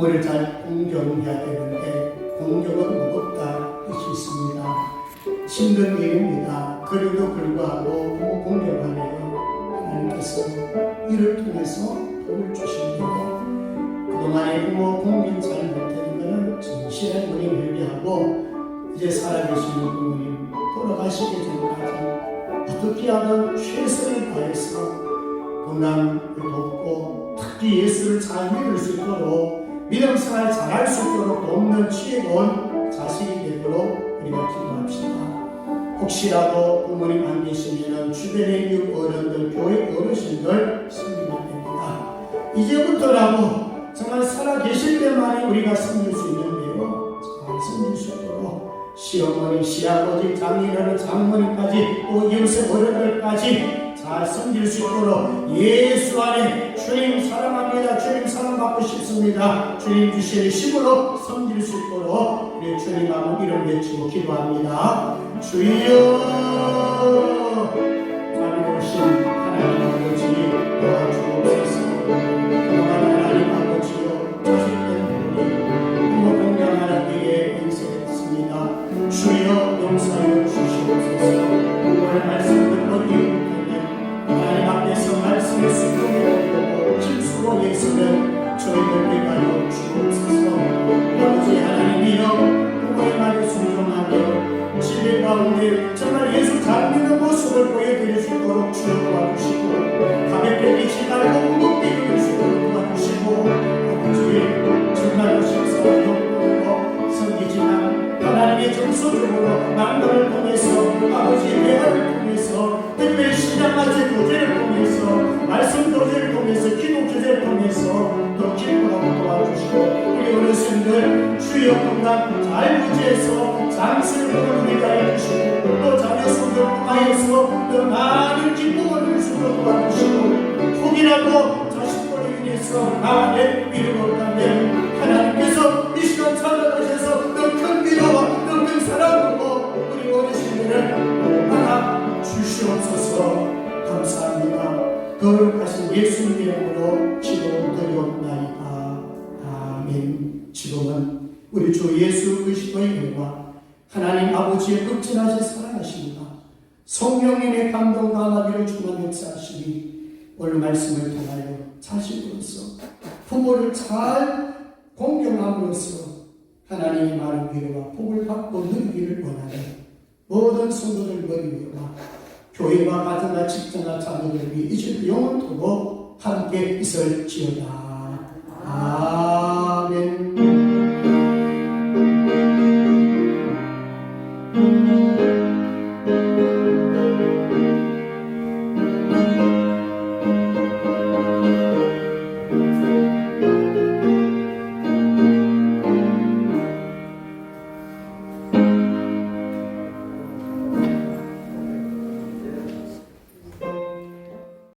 부모를 잘 공경해야 되는데 공경은 무겁다 뜻이 있습니다. 힘든 일입니다. 그래도 불구하고 부모 공경하네요. 하나님께서 이를 통해서 복을 주시는데요. 그동안에 부모 공경 잘 못하는 것은 진실한 분이 회개하고 이제 살아계시는 부모님 돌아가시기 전까지 어떻게 하든 최선을 다해서 건강을 돕고 특히 예수를 잘 믿을 수 있도록 믿음 생활 잘할 수 있도록 돕는 지혜로운 자식이 되도록 우리가 기도합시다. 혹시라도 부모님 안 계시면 주변에 있는 어른들, 교회 어르신들 섬기면 됩니다. 이제부터라도 정말 살아계실 때만이 우리가 섬길 수 있는데요. 잘 섬길 수 있도록 시어머니, 시아버지, 장인어른, 장모님까지 또 이웃의 어른들까지 잘 섬길 수 있도록 예수 안에 주님 사랑합니다. 주님 사랑받고 싶습니다. 주님 주시는 힘으로 섬길 수 있도록 우리 주님 한번 이름 외치고 기도합니다. 주여 자비로우신 하나님 아버지 도와주옵소서. 그동안 하나님 아버지여 자식된 우리 부모 공경하는 데에 인생했습니다. 주여 용서하여 주시옵소서. 오늘 말씀 듣고 하나님 앞에서 말씀의 수동에 보고 실수로 예수는 저희들에게 가여 주옵소서. 아버지 하나님이여 부모의 말에 순종하며 집회 가운데 정말 예수 잘 믿는 모습을 보여드릴 수 있도록 주여 도와주시고 가볍게 믿지 말고 무겁게 믿을 수 있도록 도와주시고 아버지 정말로 식사와 욕구로 섬기지만 하나님의 정서적으로 만남을 통해서 아버지의 대화를 통해서 특별히 신앙맞이 교제를 통해서 말씀 교제를 통해서 기도 교제를 통해서 더 기뻐하고 도와주시고 우리 어르신들 주여 건강 잘 유지해서 장수를 누리게 해주시고 또 자녀손들 통하여서 더 많은 기쁨을 누릴 수 있도록 도와주시고 혹이라도 자식들을 인해서 나의 믿음을 얻다면 하나님께서 이 시간 찾아가셔서 더 큰 위로와 더 큰 사랑으로 우리 어르신들을 나가 주시옵소서. 감사합니다. 거룩하신 예수님 이름으로 기도드리옵나이다. 아멘. 지금은 우리 주 예수 그리스도의 은혜와 하나님 아버지의 극진하신 사랑하심과 성령님의 감동과 나비를 충만 역사하시니 오늘 말씀을 통하여 자식으로서 부모를 잘 공경함으로써 하나님의 많은 위로와 복을 받고 누리기를 원하는 모든 성도들 머리위와 교회와 가정과 직장과 자녀들 위해 이제 영원토록 함께 있을지어다. 아멘.